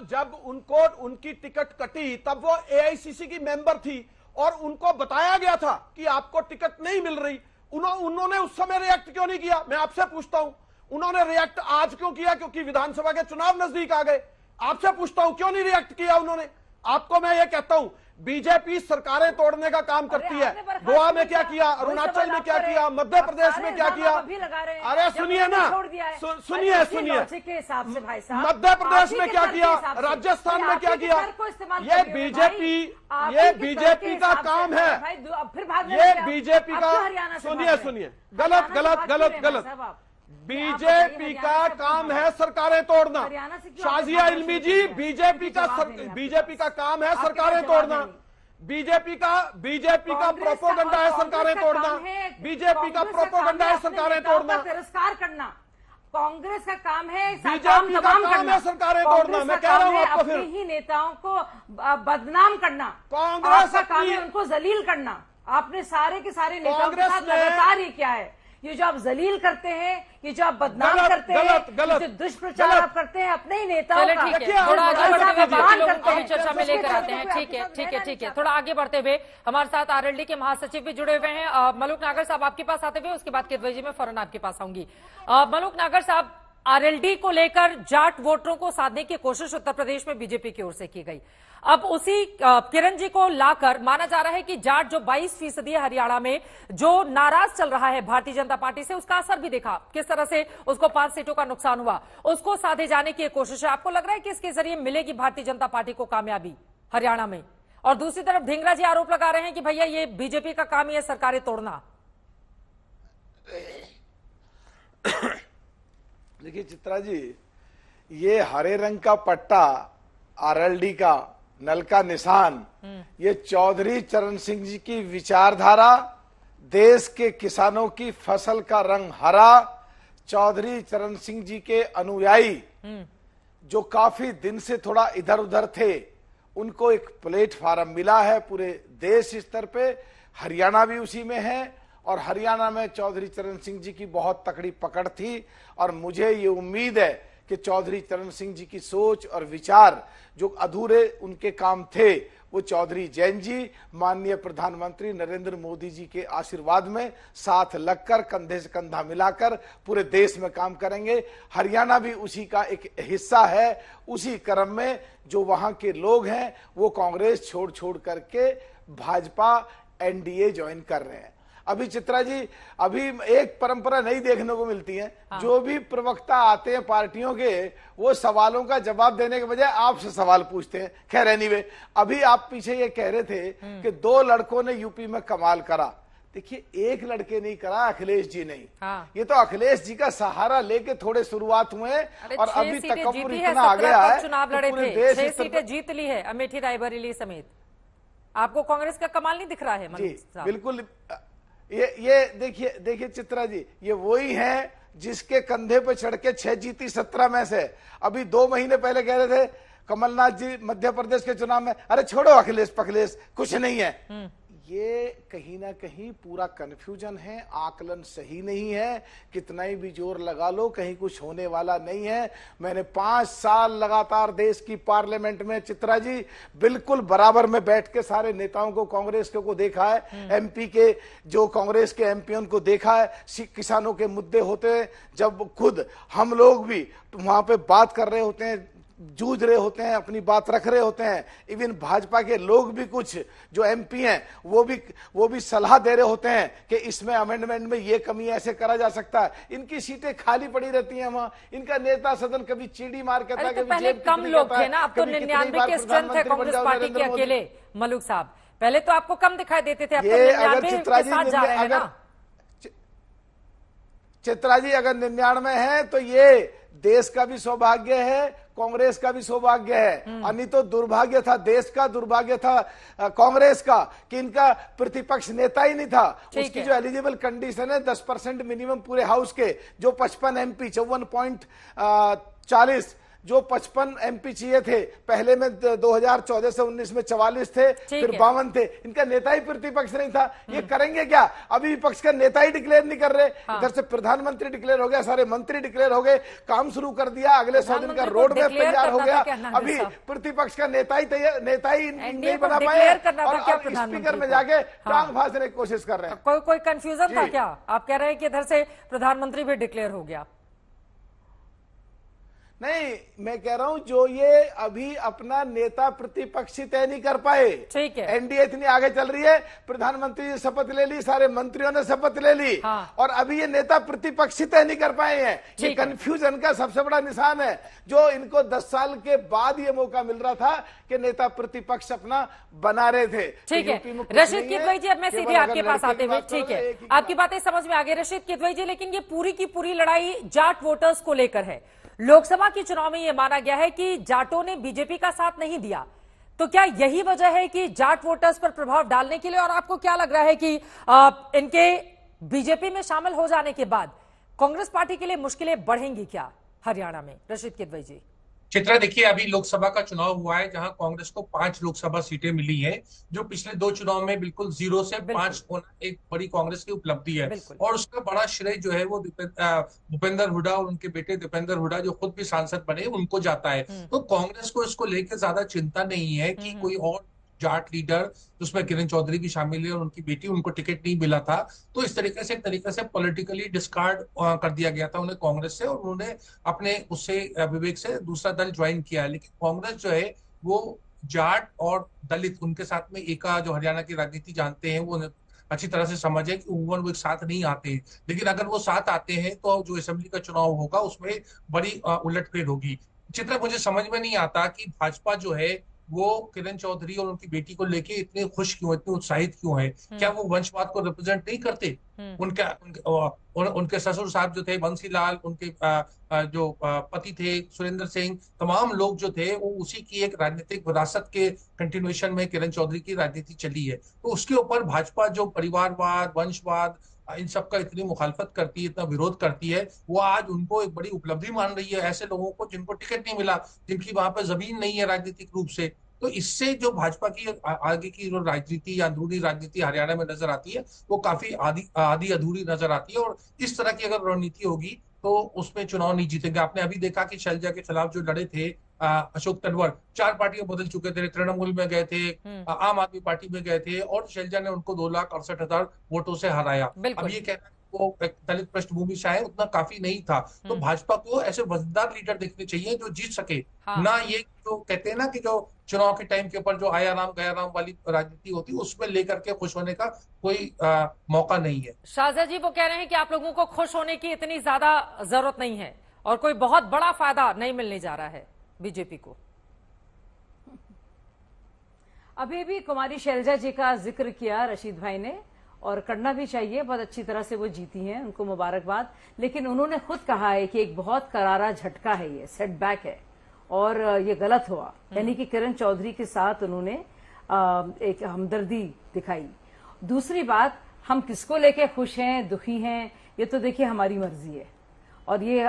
जब उनको उनकी टिकट कटी तब वो एआईसीसी की मेंबर थी और उनको बताया गया था कि आपको टिकट नहीं मिल रही। उन्होंने उस समय रिएक्ट क्यों नहीं किया? मैं आपसे पूछता हूं, उन्होंने रिएक्ट आज क्यों किया? क्योंकि विधानसभा के चुनाव नजदीक आ गए। आपसे पूछता हूं क्यों नहीं रिएक्ट किया उन्होंने? आपको मैं ये कहता हूं, बीजेपी सरकारें तोड़ने का काम करती है। गोवा में क्या किया, अरुणाचल में क्या किया, मध्य प्रदेश में क्या किया? अरे सुनिए ना, सुनिए मध्य प्रदेश में क्या किया, राजस्थान में क्या किया? ये बीजेपी का काम है। ये बीजेपी का, सुनिए, गलत। बीजेपी का काम है सरकारें तोड़ना। शाजिया इल्मी जी, बीजेपी का काम है सरकारें तोड़ना। बीजेपी का प्रोपोगंडा है सरकारें तोड़ना। बीजेपी का प्रोपोगंडा है सरकारें तोड़ना। तिरस्कार करना कांग्रेस का काम है। बीजेपी का काम है सरकारें तोड़ना। मैं कह रहा हूं आपको, फिर ही नेताओं को बदनाम करना कांग्रेस का काम है, उनको जलील करना। आपने सारे के सारे नेताओं के साथ लगातार ही किया है। ये जो आप जलील करते हैं, ये जो आप बदनाम करते हैं, ये जो दुष्प्रचार आप करते हैं अपने ही नेताओं का, ठीक है, थोड़ा आगे बढ़ते हुए बाकी लोगों को भी चर्चा में लेकर आते हैं। ठीक है, थोड़ा आगे बढ़ते हुए हमारे साथ आरएलडी के महासचिव भी जुड़े हुए हैं। मलूक नागर साहब आपके पास आते हुए, उसके बाद किदवई जी में फौरन आपके पास आऊंगी। मलूक नागर साहब, आरएलडी को लेकर जाट वोटरों को साधने की कोशिश उत्तर प्रदेश में बीजेपी की ओर से की गई। अब उसी किरण जी को लाकर माना जा रहा है कि जाट जो 22% है हरियाणा में, जो नाराज चल रहा है भारतीय जनता पार्टी से, उसका असर भी देखा किस तरह से उसको 5 सीटों का नुकसान हुआ, उसको साधे जाने की कोशिश है। आपको लग रहा है कि इसके जरिए मिलेगी भारतीय जनता पार्टी को कामयाबी हरियाणा में? और दूसरी तरफ ढींगरा जी आरोप लगा रहे हैं कि भैया ये बीजेपी का काम ही है सरकारें तोड़ना। देखिए चित्रा जी, ये हरे रंग का पट्टा आरएलडी का नल का निशान, ये चौधरी चरण सिंह जी की विचारधारा, देश के किसानों की फसल का रंग हरा, चौधरी चरण सिंह जी के अनुयायी जो काफी दिन से थोड़ा इधर उधर थे, उनको एक प्लेटफार्म मिला है पूरे देश स्तर पे। हरियाणा भी उसी में है और हरियाणा में चौधरी चरण सिंह जी की बहुत तकड़ी पकड़ थी और मुझे ये उम्मीद है कि चौधरी चरण सिंह जी की सोच और विचार जो अधूरे उनके काम थे, वो चौधरी जैन जी माननीय प्रधानमंत्री नरेंद्र मोदी जी के आशीर्वाद में साथ लगकर कंधे से कंधा मिलाकर पूरे देश में काम करेंगे। हरियाणा भी उसी का एक हिस्सा है। उसी क्रम में जो वहां के लोग हैं वो कांग्रेस छोड़ छोड़ करके भाजपा एनडीए ज्वाइन कर रहे हैं। अभी चित्रा जी, अभी एक परंपरा नई देखने को मिलती है। जो भी प्रवक्ता आते हैं पार्टियों के, वो सवालों का जवाब देने के बजाय आपसे सवाल पूछते हैं। खैर एनीवे, अभी आप पीछे ये कह रहे थे कि 2 लड़कों ने यूपी में कमाल करा। देखिए, एक लड़के नहीं करा, अखिलेश जी नहीं। ये तो अखिलेश जी का सहारा लेके थोड़े शुरुआत हुए और अभी तकब्बुर इतना आ गया है। चुनाव लड़े थे, 6 सीटें जीत ली है अमेठी रायबरेली समेत। आपको कांग्रेस का कमाल नहीं दिख रहा है? जी बिल्कुल। ये देखिए चित्रा जी, ये वही है जिसके कंधे पे चढ़ के 6 जीती 17 में से। अभी 2 महीने पहले कह रहे थे कमलनाथ जी मध्य प्रदेश के चुनाव में, अरे छोड़ो अखिलेश पखिलेश, कुछ नहीं है। ये कहीं ना कहीं पूरा कंफ्यूजन है, आकलन सही नहीं है। कितना ही भी जोर लगा लो, कहीं कुछ होने वाला नहीं है। मैंने 5 साल लगातार देश की पार्लियामेंट में चित्रा जी बिल्कुल बराबर में बैठ के सारे नेताओं को, कांग्रेस के को देखा है, एमपी के जो कांग्रेस के एमपी उनको देखा है। किसानों के मुद्दे होते हैं, जब खुद हम लोग भी वहां पे बात कर रहे होते हैं, जूझ रहे होते हैं, अपनी बात रख रहे होते हैं। इवन भाजपा के लोग भी कुछ जो एमपी हैं वो भी सलाह दे रहे होते हैं कि इसमें अमेंडमेंट में ये कमी ऐसे करा जा सकता है। इनकी सीटें खाली पड़ी रहती हैं वहां। इनका नेता सदन कभी चीड़ी मार कहता है, तो पहले कम लोग थे ना, अब तो 99 के स्ट्रेंथ है कांग्रेस पार्टी के अकेले। मलूक साहब, पहले तो आपको कम दिखाई देते थे, अब तो 99 के साथ जा रहे हैं ना। चित्रा जी, अगर 99 है तो ये देश का भी सौभाग्य है, कांग्रेस का भी सौभाग्य है। और नहीं तो दुर्भाग्य था, देश का दुर्भाग्य था कांग्रेस का कि इनका प्रतिपक्ष नेता ही नहीं था। उसकी जो एलिजिबल कंडीशन है 10% मिनिमम पूरे हाउस के, जो 55 एमपी 54.40 जो 55 एमपी चाहिए थे, पहले में 2014 से 19 में 44 थे, फिर 52 थे। इनका नेता ही प्रतिपक्ष नहीं था। ये करेंगे क्या? अभी विपक्ष का नेता ही डिक्लेयर नहीं कर रहे। इधर से प्रधानमंत्री डिक्लेयर हो गया, सारे मंत्री डिक्लेयर हो गए, काम शुरू कर दिया, अगले 100 दिन का रोड मैप तैयार हो गया। अभी प्रतिपक्ष का नेता ही नहीं बना पाए और स्पीकर में जाके टांग फांसने की कोशिश कर रहे हैं। कोई कंफ्यूजन था क्या? आप कह रहे हैं कि इधर से प्रधानमंत्री भी डिक्लेयर हो गया? नहीं, मैं कह रहा हूं जो ये अभी अपना नेता प्रतिपक्षी तय नहीं कर पाए। ठीक है, एनडीए इतनी आगे चल रही है, प्रधानमंत्री ने शपथ ले ली, सारे मंत्रियों ने शपथ ले ली, और अभी ये नेता प्रतिपक्षी तय नहीं कर पाए हैं। ये कंफ्यूजन का सबसे बड़ा निशान है, जो इनको 10 साल के बाद ये मौका मिल रहा था कि नेता प्रतिपक्ष अपना बना रहे थे। ठीक है, रशीद किदवई जी, अब मैं सीधे आपके पास आते हुए, ठीक है, आपकी बातें समझ में आ गई रशीद किदवई जी, लेकिन ये पूरी की पूरी लड़ाई जाट वोटर्स को लेकर है। लोकसभा के चुनाव में यह माना गया है कि जाटों ने बीजेपी का साथ नहीं दिया, तो क्या यही वजह है कि जाट वोटर्स पर प्रभाव डालने के लिए, और आपको क्या लग रहा है कि इनके बीजेपी में शामिल हो जाने के बाद कांग्रेस पार्टी के लिए मुश्किलें बढ़ेंगी क्या हरियाणा में? रशीद किदवई जी। चित्रा देखिए, अभी लोकसभा का चुनाव हुआ है जहां कांग्रेस को 5 लोकसभा सीटें मिली हैं, जो पिछले 2 चुनाव में बिल्कुल 0 से 5 होना एक बड़ी कांग्रेस की उपलब्धि है। और उसका बड़ा श्रेय जो है वो भूपेंद्र हुड्डा और उनके बेटे दीपेंद्र हुड्डा जो खुद भी सांसद बने उनको जाता है। तो कांग्रेस को इसको लेकर ज्यादा चिंता नहीं है कि कोई और जाट लीडर, जिसमें किरण चौधरी भी शामिल है और उनकी बेटी, उनको टिकट नहीं मिला था। तो इस तरीके से पॉलिटिकली डिस्कार्ड कर दिया गया था उन्हें कांग्रेस से, और उन्होंने अपने उससे विवेक से दूसरा दल ज्वाइन किया है। लेकिन कांग्रेस जो है वो जाट और दलित, उनके साथ में एका जो हरियाणा की राजनीति जानते हैं वो अच्छी तरह से समझे कि वो एक साथ नहीं आते हैं। लेकिन अगर वो साथ आते हैं तो जो असेंबली का चुनाव होगा उसमें बड़ी उलटफेर होगी। चित्र मुझे समझ में नहीं आता कि भाजपा जो है वो किरण चौधरी और उनकी बेटी को लेके इतने खुश क्यों, इतने उत्साहित क्यों है? क्या वो वंशवाद को रिप्रेजेंट नहीं करते? उनके ससुर साहब जो थे बंसीलाल, उनके जो पति थे सुरेंद्र सिंह, तमाम लोग जो थे वो उसी की एक राजनीतिक विरासत के कंटिन्यूएशन में किरण चौधरी की राजनीति चली है। तो उसके ऊपर भाजपा जो परिवारवाद, वंशवाद, इन सब का इतनी मुखालफत करती है, इतना विरोध करती है, वो आज उनको एक बड़ी उपलब्धि मान रही है। ऐसे लोगों को जिनको टिकट नहीं मिला, जिनकी वहां पर जमीन नहीं है राजनीतिक रूप से, तो इससे जो भाजपा की आगे की जो राजनीति या अंदरूनी राजनीति हरियाणा में नजर आती है वो काफी आधी अधूरी नजर आती है। और इस तरह की अगर रणनीति होगी तो उसमें चुनाव नहीं जीतेंगे। आपने अभी देखा कि शैलजा के खिलाफ जो लड़े थे अशोक तंवर, 4 पार्टियां बदल चुके थे, तृणमूल में गए थे, आम आदमी पार्टी में गए थे, और शैलजा ने उनको 2,68,000 वोटों से हराया। अब ये कहना वो दलित पृष्ठभूमि से आए उतना काफी नहीं था। तो भाजपा को ऐसे वजनदार लीडर देखने चाहिए जो जीत सके। ना ये जो कहते हैं ना कि जो चुनाव के टाइम के ऊपर जो आया राम गया राम वाली राजनीति होती है उसमें लेकर के खुश होने का कोई मौका नहीं है। शाहजा जी वो कह रहे हैं कि आप लोगों को खुश होने की इतनी ज्यादा जरूरत नहीं है और कोई बहुत बड़ा फायदा नहीं मिलने जा रहा है बीजेपी को। अभी भी कुमारी शैलजा जी का जिक्र किया रशीद भाई ने, और करना भी चाहिए, बहुत अच्छी तरह से वो जीती हैं, उनको मुबारकबाद। लेकिन उन्होंने खुद कहा है कि एक बहुत करारा झटका है, ये सेटबैक है और ये गलत हुआ। यानी कि किरण चौधरी के साथ उन्होंने एक हमदर्दी दिखाई। दूसरी बात, हम किसको लेके खुश हैं, दुखी हैं, ये तो देखिए हमारी मर्जी है, और ये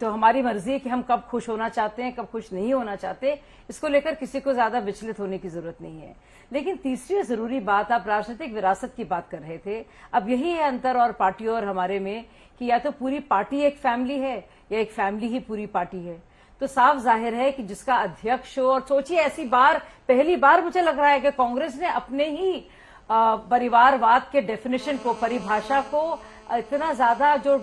हमारी मर्जी है कि हम कब खुश होना चाहते हैं, कब खुश नहीं होना चाहते। इसको लेकर किसी को ज्यादा विचलित होने की जरूरत नहीं है। लेकिन तीसरी जरूरी बात, आप राजनीतिक विरासत की बात कर रहे थे, अब यही है अंतर और पार्टियों और हमारे में कि या तो पूरी पार्टी एक फैमिली है या एक फैमिली ही पूरी पार्टी है। तो साफ जाहिर है कि जिसका अध्यक्ष हो, और सोचिए ऐसी पहली बार मुझे लग रहा है कि कांग्रेस ने अपने ही परिवारवाद के डेफिनेशन को, परिभाषा को इतना ज्यादा जो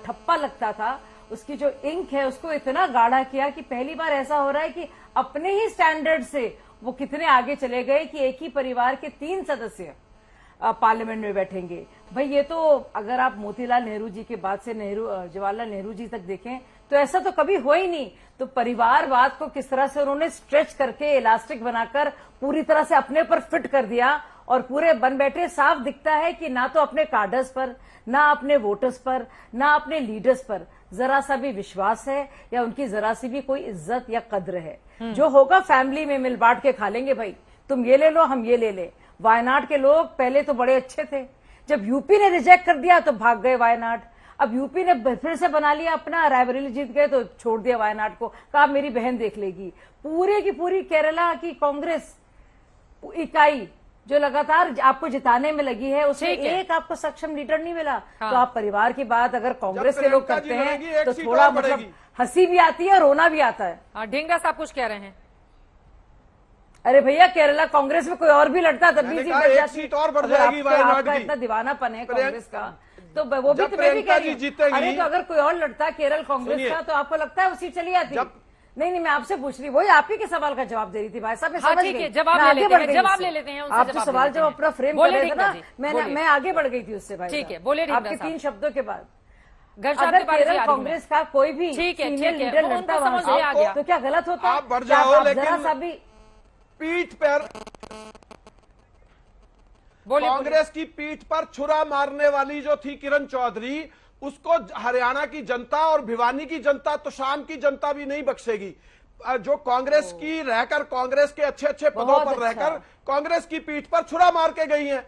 ठप्पा लगता था, उसकी जो इंक है उसको इतना गाढ़ा किया कि पहली बार ऐसा हो रहा है कि अपने ही स्टैंडर्ड से वो कितने आगे चले गए कि एक ही परिवार के 3 सदस्य पार्लियामेंट में बैठेंगे। भाई ये तो अगर आप मोतीलाल नेहरू जी के बाद से जवाहरलाल नेहरू जी तक देखें तो ऐसा तो कभी हुआ ही नहीं। तो परिवारवाद को किस तरह से उन्होंने स्ट्रेच करके, इलास्टिक बनाकर पूरी तरह से अपने पर फिट कर दिया और पूरे बन बैठे। साफ दिखता है कि ना तो अपने कार्डर्स पर, ना अपने वोटर्स पर, ना अपने लीडर्स पर जरा सा भी विश्वास है या उनकी जरा सी भी कोई इज्जत या कद्र है। जो होगा फैमिली में मिल बांट के खा लेंगे, भाई तुम ये ले लो, हम ये ले ले। वायनाड के लोग पहले तो बड़े अच्छे थे, जब यूपी ने रिजेक्ट कर दिया तो भाग गए वायनाड। अब यूपी ने फिर से बना लिया अपना, रायबरेली जीत गए तो छोड़ दिया वायनाड को, कहा मेरी बहन देख लेगी। पूरे की पूरी केरला की कांग्रेस इकाई जो लगातार आपको जिताने में लगी है, उसमें एक आपको सक्षम लीडर नहीं मिला। तो आप परिवार की बात अगर कांग्रेस के लोग करते हैं तो थोड़ा मतलब हंसी भी आती है और रोना भी आता है। ढींगरा साहब कुछ कह रहे हैं। अरे भैया केरला कांग्रेस में कोई और भी लड़ता तब भी जीत एक सीट और बढ़ जाएगी वायनाड की। इतना दीवानापन है कांग्रेस का, तो वो भी तुम्हें भी कह रही है। अरे तो अगर कोई और लड़ता केरल कांग्रेस का तो आपको लगता है वो सीट चली आती? नहीं, मैं आपसे पूछ रही, वही आप ही के सवाल का जवाब दे रही थी भाई साहब। ठीक है, जवाब ले लेते हैं। आप जो सवाल जब अपना फ्रेम कर रहे थे ना, मैं आगे बढ़ गई थी उससे भाई। ठीक है, बोले आपके 3 शब्दों के बाद। अगर केरल कांग्रेस का कोई भी फीमेल लीडर लड़ता वहां तो क्या गलत होता? आप बढ़ जाओ, लेकिन जरा सा भी पीठ पर, कांग्रेस की पीठ पर छुरा मारने वाली जो थी किरण चौधरी, उसको हरियाणा की जनता और भिवानी की जनता तो शाम की जनता भी नहीं बख्शेगी। जो कांग्रेस की रहकर, कांग्रेस के अच्छे अच्छे पदों पर रहकर कांग्रेस की पीठ पर छुरा मार के गई हैं।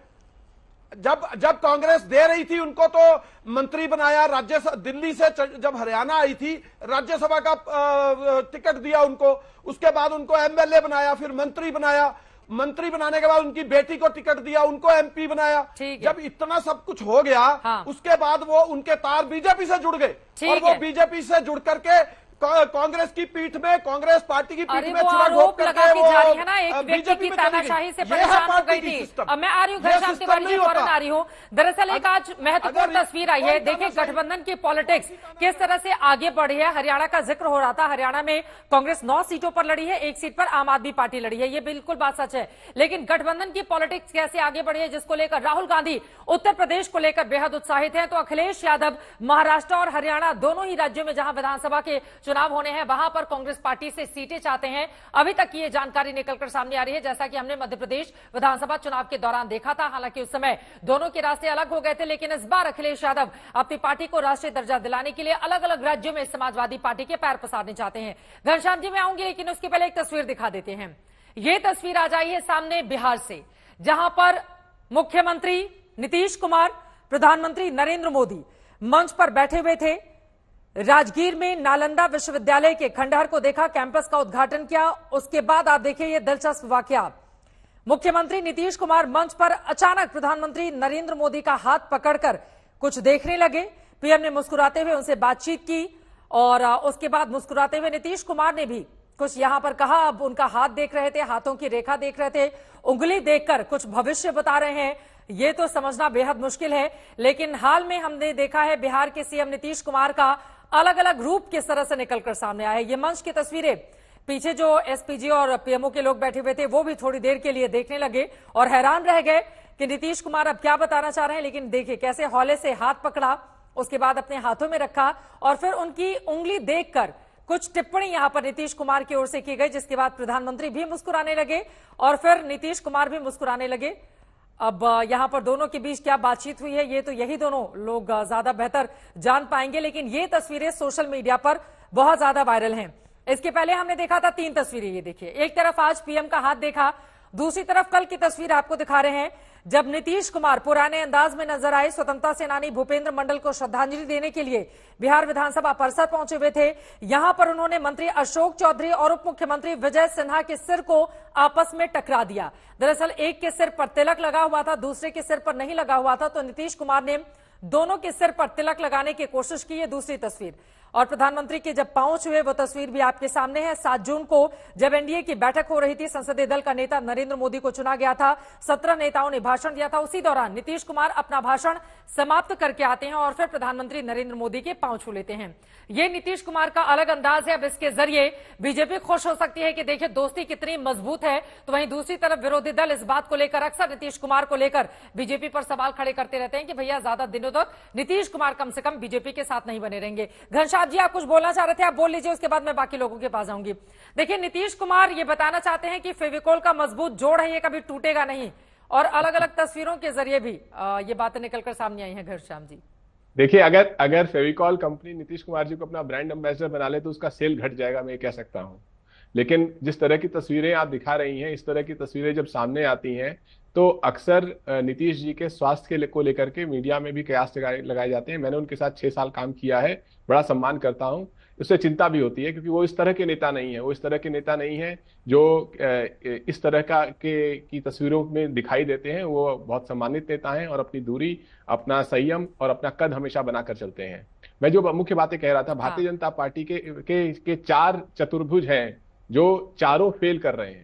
जब कांग्रेस दे रही थी उनको तो मंत्री बनाया, दिल्ली से जब हरियाणा आई थी राज्यसभा का टिकट दिया उनको, उसके बाद उनको एमएलए बनाया, फिर मंत्री बनाया, मंत्री बनाने के बाद उनकी बेटी को टिकट दिया, उनको एमपी बनाया। जब इतना सब कुछ हो गया, हाँ। उसके बाद वो उनके तार बीजेपी से जुड़ गए और वो बीजेपी से जुड़ करके कांग्रेस की पीठ में, कांग्रेस पार्टी की पीठ में आरोप लगा के जा रही है ना, एक व्यक्ति की तानाशाही से परेशान हो गई थी। अब मैं आ रही हूँ घनश्याम तिवारी जी, फौरन आ रही हूँ। दरअसल एक आज महत्वपूर्ण तस्वीर आई है। देखिए गठबंधन की पॉलिटिक्स किस तरह से आगे बढ़ी है। हरियाणा का जिक्र हो रहा था, हरियाणा में कांग्रेस 9 सीटों पर लड़ी है, 1 सीट पर आम आदमी पार्टी लड़ी है, ये बिल्कुल बात सच है। लेकिन गठबंधन की पॉलिटिक्स कैसे आगे बढ़ी है, जिसको लेकर राहुल गांधी उत्तर प्रदेश को लेकर बेहद उत्साहित है, तो अखिलेश यादव महाराष्ट्र और हरियाणा दोनों ही राज्यों में जहां विधानसभा के चुनाव होने हैं वहां पर कांग्रेस पार्टी से सीटें चाहते हैं। अभी तक ये जानकारी निकलकर सामने आ रही है, जैसा कि हमने मध्य प्रदेश विधानसभा चुनाव के दौरान देखा था। हालांकि उस समय दोनों के रास्ते अलग हो गए थे, लेकिन इस बार अखिलेश यादव अपनी पार्टी को राष्ट्रीय दर्जा दिलाने के लिए अलग अलग राज्यों में समाजवादी पार्टी के पैर पसारने चाहते हैं। घनश्याम जी मैं आऊंगी, लेकिन उसके पहले एक तस्वीर दिखा देते हैं। ये तस्वीर आ जाई है सामने बिहार से, जहां पर मुख्यमंत्री नीतीश कुमार, प्रधानमंत्री नरेंद्र मोदी मंच पर बैठे हुए थे। राजगीर में नालंदा विश्वविद्यालय के खंडहर को देखा, कैंपस का उद्घाटन किया। उसके बाद आप देखिए ये दिलचस्प वाकया, मुख्यमंत्री नीतीश कुमार मंच पर अचानक प्रधानमंत्री नरेंद्र मोदी का हाथ पकड़कर कुछ देखने लगे। पीएम ने मुस्कुराते हुए उनसे बातचीत की और उसके बाद मुस्कुराते हुए नीतीश कुमार ने भी कुछ यहां पर कहा। अब उनका हाथ देख रहे थे, हाथों की रेखा देख रहे थे, उंगली देखकर कुछ भविष्य बता रहे हैं। ये तो समझना बेहद मुश्किल है, लेकिन हाल में हमने देखा है बिहार के सीएम नीतीश कुमार का अलग अलग रूप किस तरह से निकलकर सामने आया है। ये मंच की तस्वीरें, पीछे जो एसपीजी और पीएमओ के लोग बैठे हुए थे वो भी थोड़ी देर के लिए देखने लगे और हैरान रह गए कि नीतीश कुमार अब क्या बताना चाह रहे हैं। लेकिन देखिए कैसे हौले से हाथ पकड़ा, उसके बाद अपने हाथों में रखा और फिर उनकी उंगली देखकर कुछ टिप्पणी यहां पर नीतीश कुमार की ओर से की गई, जिसके बाद प्रधानमंत्री भी मुस्कुराने लगे और फिर नीतीश कुमार भी मुस्कुराने लगे। अब यहां पर दोनों के बीच क्या बातचीत हुई है ये तो यही दोनों लोग ज्यादा बेहतर जान पाएंगे, लेकिन ये तस्वीरें सोशल मीडिया पर बहुत ज्यादा वायरल हैं। इसके पहले हमने देखा था 3 तस्वीरें, ये देखिए, एक तरफ आज पीएम का हाथ देखा, दूसरी तरफ कल की तस्वीर आपको दिखा रहे हैं जब नीतीश कुमार पुराने अंदाज में नजर आए। स्वतंत्रता सेनानी भूपेंद्र मंडल को श्रद्धांजलि देने के लिए बिहार विधानसभा परिसर पहुंचे हुए थे। यहां पर उन्होंने मंत्री अशोक चौधरी और उप मुख्यमंत्री विजय सिन्हा के सिर को आपस में टकरा दिया। दरअसल एक के सिर पर तिलक लगा हुआ था, दूसरे के सिर पर नहीं लगा हुआ था, तो नीतीश कुमार ने दोनों के सिर पर तिलक लगाने की कोशिश की। है दूसरी तस्वीर, और प्रधानमंत्री के जब पहुंच हुए वो तस्वीर भी आपके सामने है। 7 जून को जब एनडीए की बैठक हो रही थी, संसदीय दल का नेता नरेंद्र मोदी को चुना गया था, 17 नेताओं ने भाषण दिया था। उसी दौरान नीतीश कुमार अपना भाषण समाप्त करके आते हैं और फिर प्रधानमंत्री नरेंद्र मोदी के पांव छू लेते हैं। ये नीतीश कुमार का अलग अंदाज है। अब इसके जरिए बीजेपी खुश हो सकती है कि देखिए दोस्ती कितनी मजबूत है, तो वहीं दूसरी तरफ विरोधी दल इस बात को लेकर अक्सर नीतीश कुमार को लेकर बीजेपी पर सवाल खड़े करते रहते हैं कि भैया ज्यादा दिनों तक नीतीश कुमार कम से कम बीजेपी के साथ नहीं बने रहेंगे। घनश्याम जी आप कुछ बोलना चाह रहे थे, आप बोल लीजिए, उसके बाद मैं बाकी लोगों के पास जाऊंगी। देखिए नीतीश कुमार ये बताना चाहते हैं कि फेविकोल का मजबूत जोड़ है, ये कभी टूटेगा नहीं, और अलग अलग तस्वीरों के जरिए भी ये बातें निकलकर सामने आई हैं। घनश्याम जी देखिए, अगर फेविकॉल कंपनी नीतीश कुमार जी को अपना ब्रांड एम्बेसडर बना ले तो उसका सेल घट जाएगा, मैं कह सकता हूं। लेकिन जिस तरह की तस्वीरें आप दिखा रही हैं, इस तरह की तस्वीरें जब सामने आती हैं तो अक्सर नीतीश जी के स्वास्थ्य को लेकर के मीडिया में भी कयास लगाए जाते हैं। मैंने उनके साथ 6 साल काम किया है, बड़ा सम्मान करता हूं। उससे चिंता भी होती है क्योंकि वो इस तरह के नेता नहीं है, वो इस तरह के नेता नहीं है जो इस तरह की तस्वीरों में दिखाई देते हैं। वो बहुत सम्मानित नेता हैं और अपनी दूरी, अपना संयम और अपना कद हमेशा बनाकर चलते हैं। मैं जो मुख्य बातें कह रहा था, भारतीय जनता पार्टी के 4 चतुर्भुज हैं जो चारों फेल कर रहे हैं।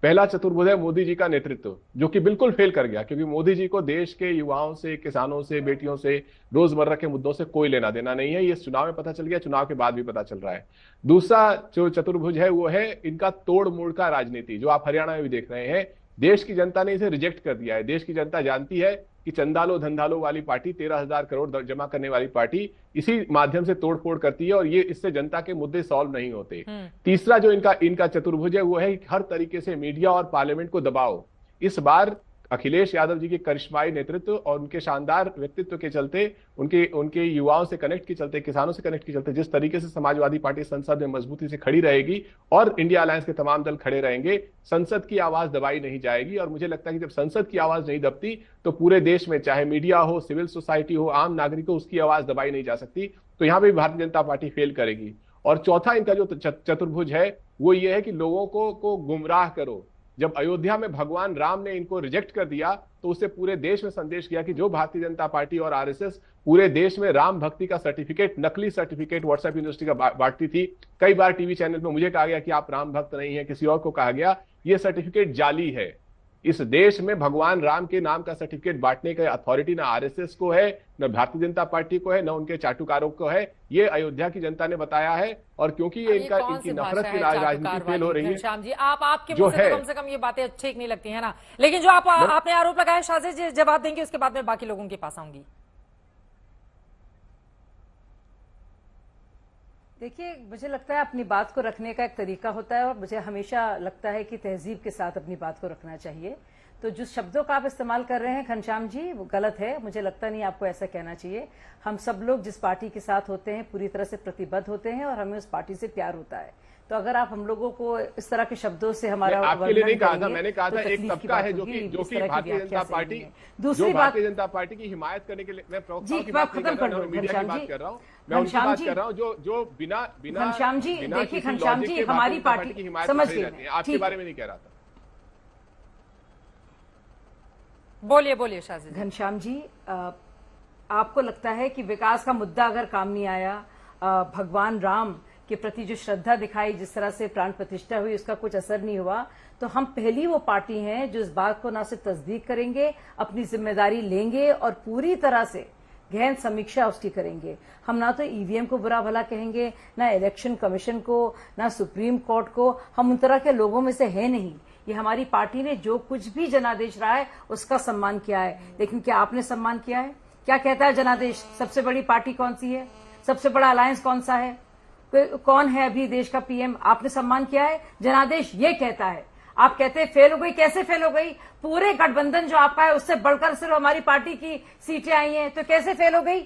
पहला चतुर्भुज है मोदी जी का नेतृत्व, जो कि बिल्कुल फेल कर गया, क्योंकि मोदी जी को देश के युवाओं से, किसानों से, बेटियों से, रोजमर्रा के मुद्दों से कोई लेना देना नहीं है। ये चुनाव में पता चल गया, चुनाव के बाद भी पता चल रहा है। दूसरा जो चतुर्भुज है वो है इनका तोड़ मोड़ का राजनीति, जो आप हरियाणा में भी देख रहे हैं। देश की जनता ने इसे रिजेक्ट कर दिया है। देश की जनता जानती है कि चंदालो धंधालो वाली पार्टी, 13,000 करोड़ जमा करने वाली पार्टी इसी माध्यम से तोड़फोड़ करती है और ये इससे जनता के मुद्दे सॉल्व नहीं होते। तीसरा जो इनका चतुर्भुज है वो है हर तरीके से मीडिया और पार्लियामेंट को दबाओ। इस बार अखिलेश यादव जी के करिश्माई नेतृत्व और उनके शानदार व्यक्तित्व के चलते, उनके युवाओं से कनेक्ट के चलते, किसानों से कनेक्ट के चलते, जिस तरीके से समाजवादी पार्टी संसद में मजबूती से खड़ी रहेगी और इंडिया अलायंस के तमाम दल खड़े रहेंगे, संसद की आवाज दबाई नहीं जाएगी। और मुझे लगता है कि जब संसद की आवाज नहीं दबती तो पूरे देश में चाहे मीडिया हो, सिविल सोसाइटी हो, आम नागरिक हो, उसकी आवाज दबाई नहीं जा सकती। तो यहां पर भारतीय जनता पार्टी फेल करेगी। और चौथा इनका जो चतुर्भुज है वो ये है कि लोगों को गुमराह करो। जब अयोध्या में भगवान राम ने इनको रिजेक्ट कर दिया तो उससे पूरे देश में संदेश गया कि जो भारतीय जनता पार्टी और आरएसएस पूरे देश में राम भक्ति का सर्टिफिकेट, नकली सर्टिफिकेट व्हाट्सएप यूनिवर्सिटी का बांटती थी। कई बार टीवी चैनल में मुझे कहा गया कि आप राम भक्त नहीं है, किसी और को कहा गया ये सर्टिफिकेट जाली है। इस देश में भगवान राम के नाम का सर्टिफिकेट बांटने का अथॉरिटी ना आरएसएस को है, न भारतीय जनता पार्टी को है, न उनके चाटुकारों को है। ये अयोध्या की जनता ने बताया है। और क्योंकि ये इनकी नफरत की राजनीति फेल हो रही है। श्याम जी, आपके मुंह से तो कम से कम ये बातें ठीक नहीं लगती है ना, लेकिन जो आपने आरोप लगाया, शाजिद जी जवाब देंगे, उसके बाद में बाकी लोगों के पास आऊंगी। देखिए, मुझे लगता है अपनी बात को रखने का एक तरीका होता है और मुझे हमेशा लगता है कि तहजीब के साथ अपनी बात को रखना चाहिए। तो जिस शब्दों का आप इस्तेमाल कर रहे हैं घनश्याम जी, वो गलत है। मुझे लगता नहीं आपको ऐसा कहना चाहिए। हम सब लोग जिस पार्टी के साथ होते हैं पूरी तरह से प्रतिबद्ध होते हैं और हमें उस पार्टी से प्यार होता है। तो अगर आप हम लोगों को इस तरह के शब्दों से हमारा आपके लिए नहीं कहा था, मैंने कहा था एक तबका है जो कि भारतीय जनता पार्टी, दूसरी भारतीय जनता पार्टी की हिमायत करने के लिए मैं प्रवक्ताओं की बात नहीं कर रहा हूं, मीडिया की बात कर रहा हूं, मैं उनकी बात कर रहा हूं जो बिना घनश्याम जी, देखिए घनश्याम जी, हमारी पार्टी की हिमायत समझ रही है, आपके बारे में नहीं कह रहा था। बोलिए शाजिद। घनश्याम जी, आपको लगता है कि विकास का मुद्दा अगर काम नहीं आया, भगवान राम के प्रति जो श्रद्धा दिखाई, जिस तरह से प्राण प्रतिष्ठा हुई, उसका कुछ असर नहीं हुआ, तो हम पहली वो पार्टी हैं जो इस बात को ना सिर्फ तस्दीक करेंगे, अपनी जिम्मेदारी लेंगे और पूरी तरह से गहन समीक्षा उसकी करेंगे। हम ना तो ईवीएम को बुरा भला कहेंगे, ना इलेक्शन कमीशन को, ना सुप्रीम कोर्ट को। हम उन तरह के लोगों में से है नहीं। ये हमारी पार्टी ने जो कुछ भी जनादेश रहा है उसका सम्मान किया है। लेकिन क्या आपने सम्मान किया है? क्या कहता है जनादेश? सबसे बड़ी पार्टी कौन सी है? सबसे बड़ा अलायंस कौन सा है? कौन है अभी देश का पीएम? आपने सम्मान किया है? जनादेश ये कहता है। आप कहते हैं फेल हो गई। कैसे फेल हो गई? पूरे गठबंधन जो आपका है उससे बढ़कर सिर्फ हमारी पार्टी की सीटें आई हैं, तो कैसे फेल हो गई?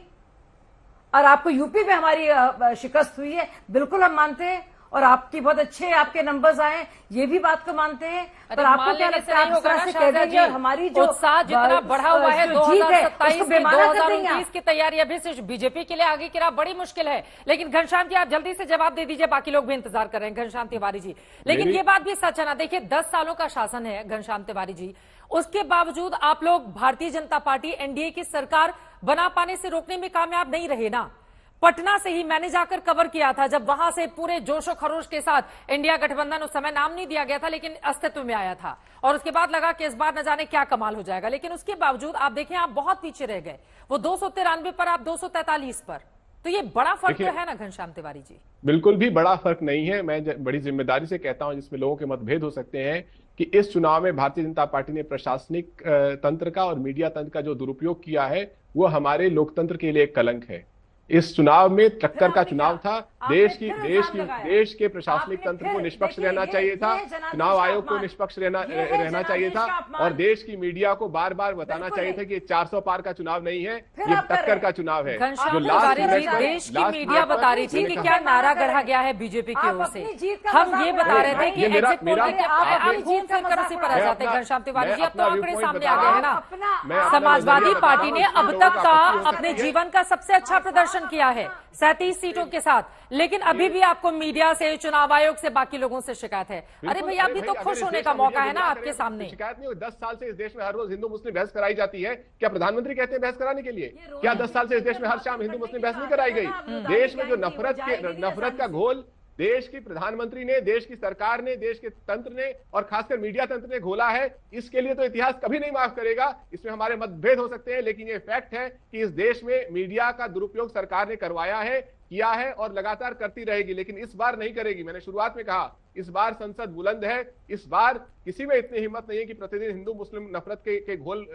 और आपको यूपी में हमारी शिकस्त हुई है, बिल्कुल हम मानते हैं। और आपकी बहुत अच्छे आपके नंबर्स आए, ये भी बात को मानते हैं। पर आपको क्या लगता है, आप तरह से कह देंगे हमारी जो उत्साह जितना बढ़ा हुआ है 2027 में 2029 की तैयारी अभी सिर्फ बीजेपी के लिए आगे की राह बड़ी मुश्किल है। लेकिन घनश्याम जी, आप जल्दी से जवाब दे दीजिए, बाकी लोग भी इंतजार कर रहे हैं। घनश्याम तिवारी जी, लेकिन ये बात भी सच है ना, देखिए 10 सालों का शासन है घनश्याम तिवारी जी, उसके बावजूद आप लोग भारतीय जनता पार्टी एनडीए की सरकार बना पाने से रोकने में कामयाब नहीं रहे ना। पटना से ही मैंने जाकर कवर किया था, जब वहां से पूरे जोशो खरोश के साथ इंडिया गठबंधन, उस समय नाम नहीं दिया गया था लेकिन अस्तित्व में आया था, और उसके बाद लगा कि इस बार न जाने क्या कमाल हो जाएगा। लेकिन उसके बावजूद आप देखें, आप बहुत पीछे रह गए। वो 293 पर, आप 243 पर। तो ये बड़ा फर्क तो है ना घनश्याम तिवारी जी? बिल्कुल भी बड़ा फर्क नहीं है। मैं बड़ी जिम्मेदारी से कहता हूं, जिसमें लोगों के मतभेद हो सकते हैं, कि इस चुनाव में भारतीय जनता पार्टी ने प्रशासनिक तंत्र का और मीडिया तंत्र का जो दुरुपयोग किया है वो हमारे लोकतंत्र के लिए एक कलंक है। इस चुनाव में टक्कर का चुनाव था। देश के प्रशासनिक तंत्र को निष्पक्ष रहना चाहिए था, चुनाव आयोग को निष्पक्ष रहना चाहिए था, और देश की मीडिया को बार बार बताना चाहिए था कि 400 पार का चुनाव नहीं है, ये टक्कर का चुनाव है। जो देश की मीडिया बता रही थी कि क्या नारा गढ़ा गया है बीजेपी की ओर से। हम ये बता रहे थे कि आप घूम फिर कर उसी पर आ जाते हैं घनश्याम तिवारी जी। अब तो आंकड़े सामने आ गए हैं ना। समाजवादी पार्टी ने अब तक का अपने जीवन का सबसे अच्छा प्रदर्शन किया है 37 सीटों के साथ, लेकिन अभी भी आपको मीडिया से, चुनाव आयोग से, बाकी लोगों से शिकायत है। अरे भैया, अभी तो खुश होने का मौका है ना आपके सामने। शिकायत नहीं हुई। 10 साल से इस देश में हर रोज हिंदू मुस्लिम बहस कराई जाती है। क्या प्रधानमंत्री कहते हैं बहस कराने के लिए? क्या 10 साल से इस देश में हर शाम हिंदू मुस्लिम बहस नहीं कराई गई? देश में जो नफरत का घोल देश की प्रधानमंत्री ने, देश की सरकार ने, देश के तंत्र ने और खासकर मीडिया तंत्र ने घोला है, इसके लिए तो इतिहास कभी नहीं माफ करेगा। इसमें हमारे मतभेद हो सकते हैं, लेकिन ये फैक्ट है कि इस देश में मीडिया का दुरुपयोग सरकार ने करवाया है, किया है और लगातार करती रहेगी, लेकिन इस बार नहीं करेगी। मैंने शुरुआत में कहा इस बार संसद बुलंद है। इस बार किसी में इतनी हिम्मत नहीं है कि प्रतिदिन हिंदू मुस्लिम नफरत के घोल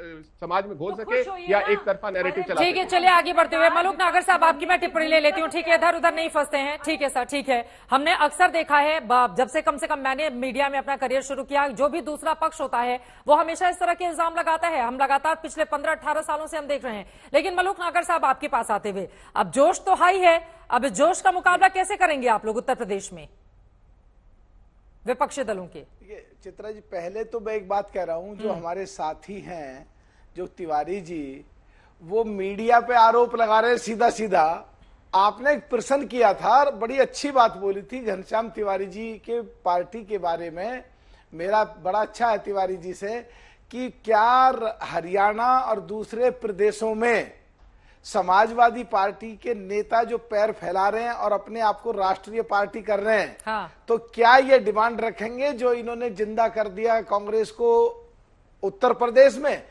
समाज में घोल सके या एक तरफा नैरेटिव चला। ठीक है, चलिए आगे बढ़ते हुए मलूक नागर साहब, आपकी मैं टिप्पणी ले लेती हूँ। ठीक है, इधर उधर नहीं फंसते हैं। ठीक है सर, ठीक है। हमने अक्सर देखा है, जब से कम मैंने मीडिया में अपना करियर शुरू किया, जो भी दूसरा पक्ष होता है वो हमेशा इस तरह के इल्जाम लगाता है। हम लगातार पिछले 15-18 सालों से हम देख रहे हैं। लेकिन मलूक नागर साहब, आपके पास आते हुए, अब जोश तो हाई है, अब इस जोश का मुकाबला कैसे करेंगे आप लोग उत्तर प्रदेश में विपक्षी दलों के? चित्रा जी, पहले तो मैं एक बात कह रहा हूं, जो हमारे साथी हैं, जो तिवारी जी, वो मीडिया पे आरोप लगा रहे सीधा सीधा। आपने एक प्रश्न किया था और बड़ी अच्छी बात बोली थी घनश्याम तिवारी जी के पार्टी के बारे में। मेरा बड़ा अच्छा है तिवारी जी से कि क्या हरियाणा और दूसरे प्रदेशों में समाजवादी पार्टी के नेता जो पैर फैला रहे हैं और अपने आप को राष्ट्रीय पार्टी कर रहे हैं, हाँ। तो क्या ये डिमांड रखेंगे जो इन्होंने जिंदा कर दिया कांग्रेस को उत्तर प्रदेश में,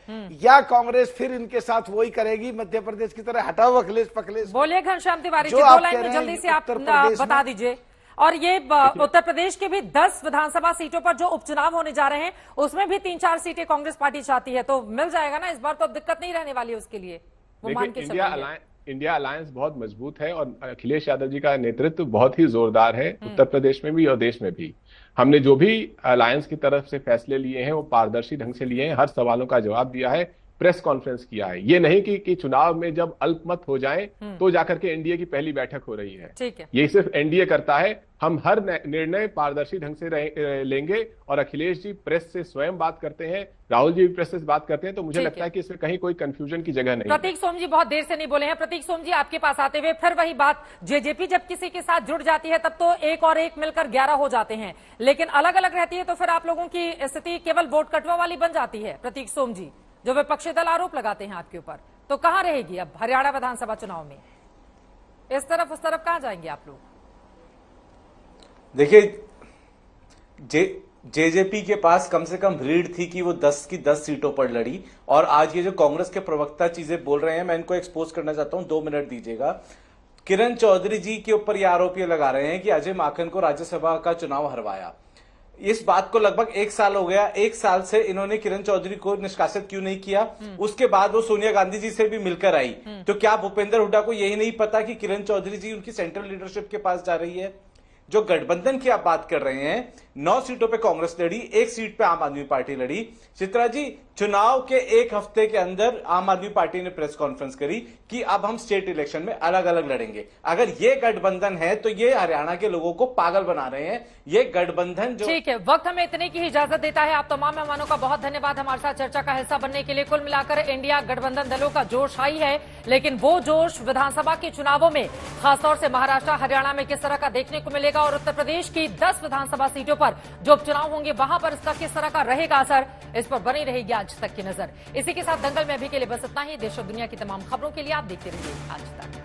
या कांग्रेस फिर इनके साथ वही करेगी मध्य प्रदेश की तरह? हटाओ अखिलेश पखलेश। बोलिए घनश्याम तिवारी जी, 2 लाइन में जल्दी से आप बता दीजिए। और ये उत्तर प्रदेश के भी 10 विधानसभा सीटों पर जो उपचुनाव होने जा रहे हैं, उसमें भी 3-4 सीटें कांग्रेस पार्टी चाहती है, तो मिल जाएगा ना इस बार? तो अब दिक्कत नहीं रहने वाली है उसके लिए। देखिए, इंडिया अलायंस बहुत मजबूत है और अखिलेश यादव जी का नेतृत्व बहुत ही जोरदार है उत्तर प्रदेश में भी और देश में भी। हमने जो भी अलायंस की तरफ से फैसले लिए हैं वो पारदर्शी ढंग से लिए हैं, हर सवालों का जवाब दिया है, प्रेस कॉन्फ्रेंस किया है। ये नहीं कि चुनाव में जब अल्पमत हो जाए तो जाकर के एनडीए की पहली बैठक हो रही है। ठीक है, ये सिर्फ एनडीए करता है। हम हर निर्णय पारदर्शी ढंग से लेंगे और अखिलेश जी प्रेस से स्वयं बात करते हैं, राहुल जी भी प्रेस से बात करते हैं, तो मुझे लगता है कि इसमें कहीं कोई कंफ्यूजन की जगह नहीं। प्रतीक सोम जी बहुत देर से नहीं बोले हैं। प्रतीक सोम जी, आपके पास आते हुए फिर वही बात, जेजेपी जब किसी के साथ जुड़ जाती है तब तो 1 और 1 मिलकर 11 हो जाते हैं, लेकिन अलग अलग रहती है तो फिर आप लोगों की स्थिति केवल वोट कटवा वाली बन जाती है। प्रतीक सोम जी, जो विपक्षी दल आरोप लगाते हैं आपके ऊपर, तो कहां रहेगी अब हरियाणा विधानसभा चुनाव में? इस तरफ उस तरफ कहां जाएंगे आप लोग? देखिए, जेजेपी के पास कम से कम रीढ़ थी कि वो 10 की 10 सीटों पर लड़ी, और आज ये जो कांग्रेस के प्रवक्ता चीजें बोल रहे हैं, मैं इनको एक्सपोज करना चाहता हूं, 2 मिनट दीजिएगा। किरण चौधरी जी के ऊपर ये आरोप ये लगा रहे हैं कि अजय माकन को राज्यसभा का चुनाव हरवाया। इस बात को लगभग 1 साल हो गया। 1 साल से इन्होंने किरण चौधरी को निष्कासित क्यों नहीं किया? उसके बाद वो सोनिया गांधी जी से भी मिलकर आई, तो क्या भूपेंद्र हुड्डा को यही नहीं पता कि किरण चौधरी जी उनकी सेंट्रल लीडरशिप के पास जा रही है? जो गठबंधन की आप बात कर रहे हैं, 9 सीटों पे कांग्रेस लड़ी, 1 सीट पे आम आदमी पार्टी लड़ी। चित्रा जी, चुनाव के 1 हफ्ते के अंदर आम आदमी पार्टी ने प्रेस कॉन्फ्रेंस करी कि अब हम स्टेट इलेक्शन में अलग अलग लड़ेंगे। अगर ये गठबंधन है तो ये हरियाणा के लोगों को पागल बना रहे हैं। ये गठबंधन जो ठीक है, वक्त हमें इतने की इजाजत देता है। आप तमाम मेहमानों का बहुत धन्यवाद हमारे साथ चर्चा का हिस्सा बनने के लिए। कुल मिलाकर इंडिया गठबंधन दलों का जोश हाई है, लेकिन वो जोश विधानसभा के चुनावों में, खासतौर से महाराष्ट्र हरियाणा में किस तरह का देखने को मिलेगा, और उत्तर प्रदेश की 10 विधानसभा सीटों पर जो उपचुनाव होंगे वहां पर इसका किस तरह का रहेगा असर, इस पर बनी रहेगी आज तक की नजर। इसी के साथ दंगल में अभी के लिए बस इतना ही। देश और दुनिया की तमाम खबरों के लिए आप देखते रहिए आज तक।